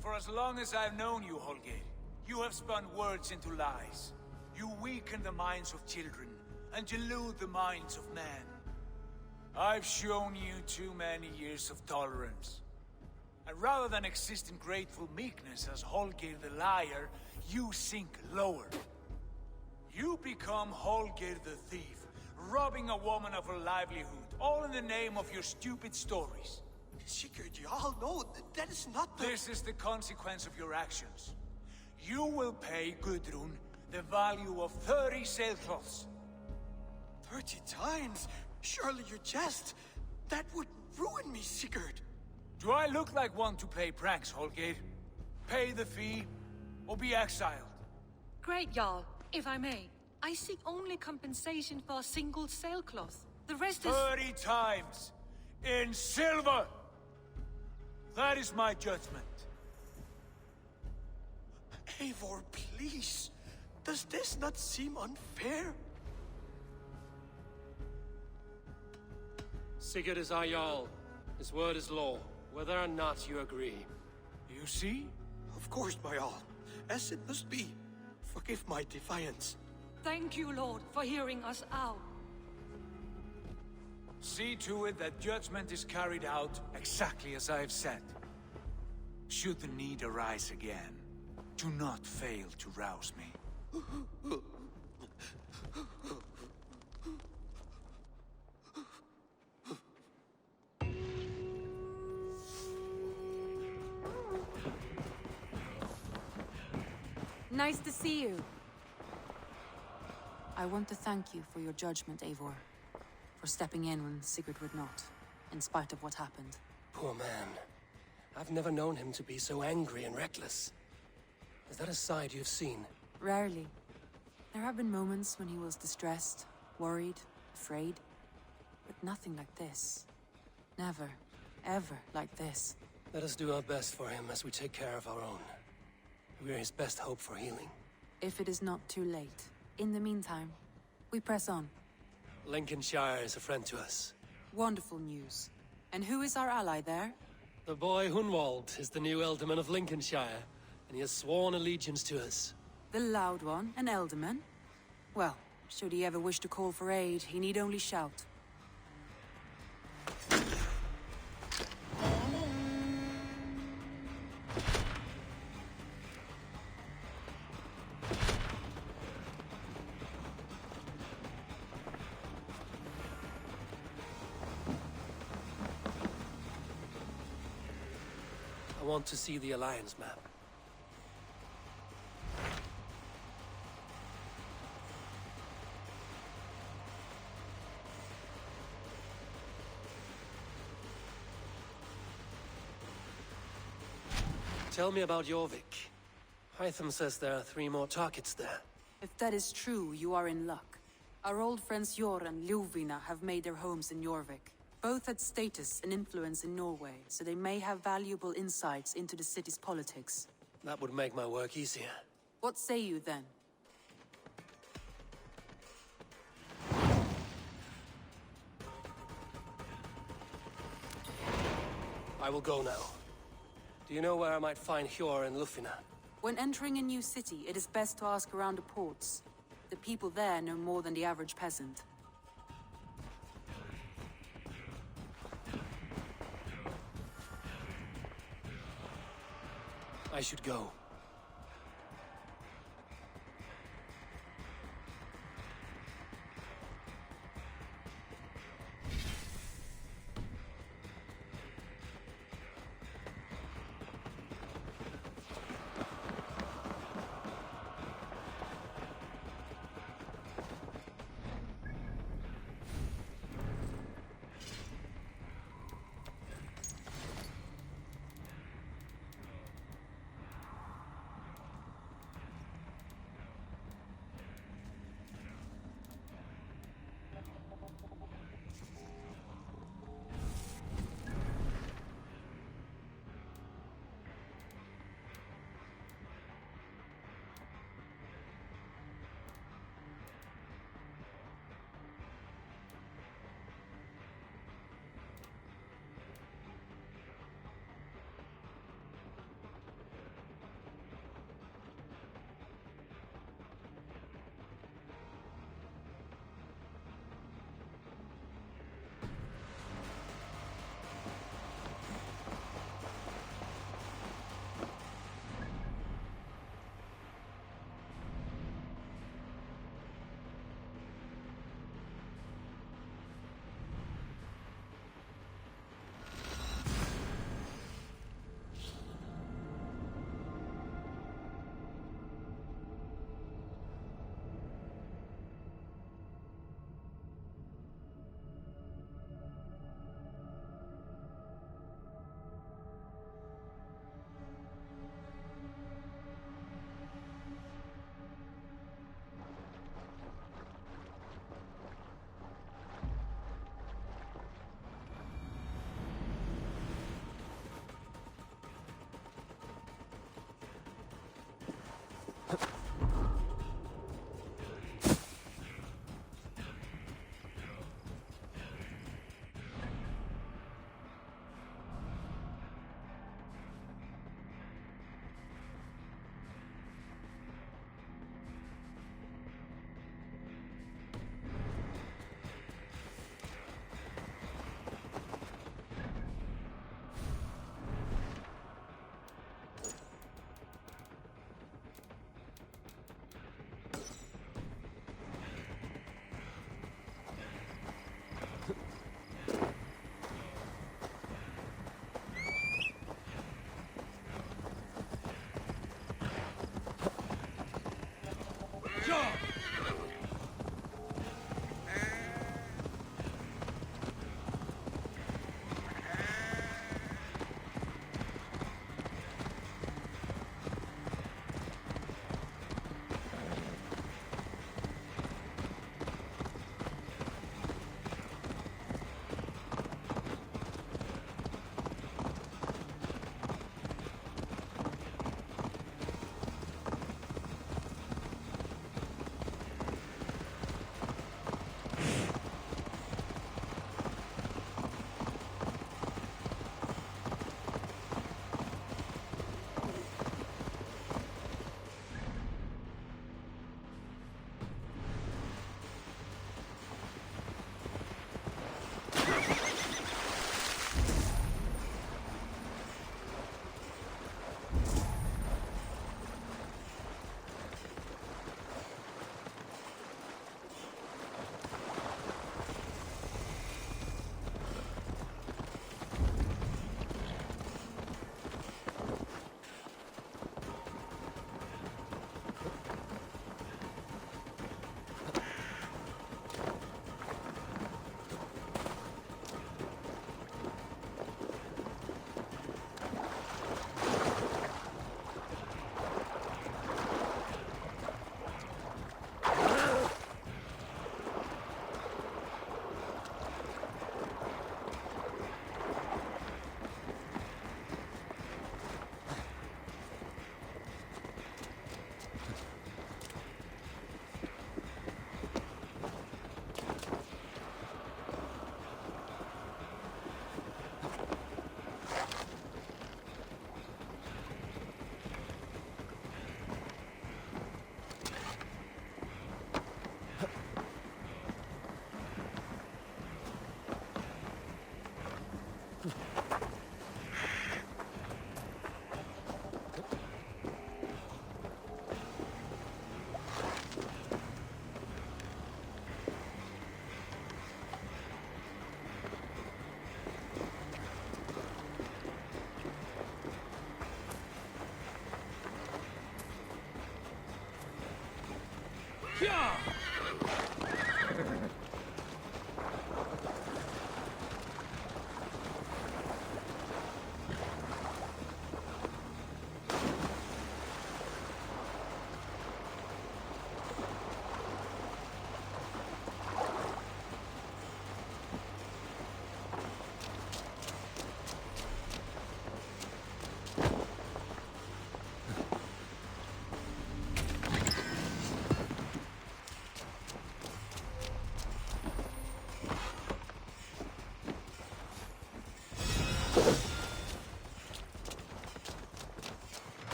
Speaker 10: For as long as I've known you, Holger, you have spun words into lies. You weaken the minds of children and delude the minds of men. I've shown you too many years of tolerance. And rather than exist in grateful meekness as Holger the liar, you sink lower. You become Holger the thief, robbing a woman of her livelihood, all in the name of your stupid stories.
Speaker 24: Sigurd, you all know that is not the...
Speaker 10: This is the consequence of your actions. You will pay Gudrun the value of 30 sailcloths.
Speaker 24: 30 times? Surely you jest. That would ruin me, Sigurd.
Speaker 10: Do I look like one to play pranks, Holger? Pay the fee, or be exiled.
Speaker 23: Great, Jarl. If I may, I seek only compensation for a single sailcloth. The rest is...
Speaker 10: 30 times! In silver! That is my judgment.
Speaker 24: Eivor, please. Does this not seem unfair?
Speaker 13: Sigurd is our Jarl. His word is law, whether or not you agree.
Speaker 10: You see?
Speaker 24: Of course, my Jarl. As it must be. Forgive my defiance.
Speaker 23: Thank you, Lord, for hearing us out.
Speaker 10: See to it that judgment is carried out exactly as I have said. Should the need arise again, do not fail to rouse me.
Speaker 22: Nice to see you. I want to thank you for your judgment, Eivor. For stepping in when Sigurd would not, in spite of what happened.
Speaker 13: Poor man. I've never known him to be so angry and reckless. Is that a side you've seen?
Speaker 22: Rarely. There have been moments when he was distressed, worried, afraid. But nothing like this. Never, ever like this.
Speaker 13: Let us do our best for him as we take care of our own. We are his best hope for healing.
Speaker 22: If it is not too late. In the meantime, we press on.
Speaker 13: Lincolnshire is a friend to us.
Speaker 22: Wonderful news. And who is our ally there?
Speaker 13: The boy Hunwald is the new Ealdorman of Lincolnshire, and he has sworn allegiance to us.
Speaker 22: The loud one, an Ealdorman? Well, should he ever wish to call for aid, he need only shout.
Speaker 13: I want to see the Alliance map. Tell me about Jorvik. Hytham says there are 3 more targets there.
Speaker 22: If that is true, you are in luck. Our old friends Jor and Ljuvina have made their homes in Jorvik. Both had status and influence in Norway, so they may have valuable insights into the city's politics.
Speaker 13: That would make my work easier.
Speaker 22: What say you then?
Speaker 13: I will go now. Do you know where I might find Hjor and Lufina?
Speaker 22: When entering a new city, it is best to ask around the ports. The people there know more than the average peasant.
Speaker 2: I should go.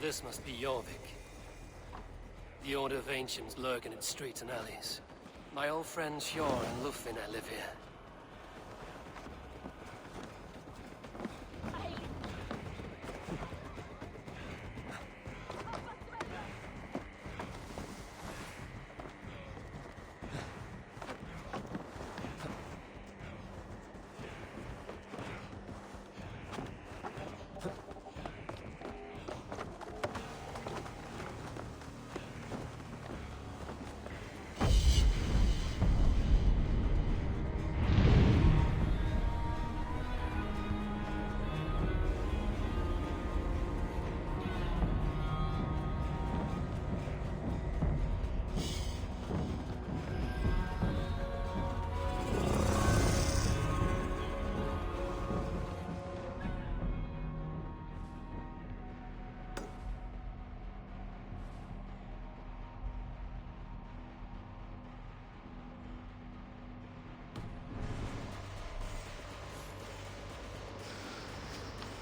Speaker 13: This must be Jorvik. The Order of Ancients lurk in its streets and alleys. My old friends Hjor and Lufvina live here.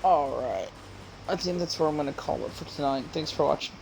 Speaker 19: Alright. I think that's where I'm going to call it for tonight. Thanks for watching.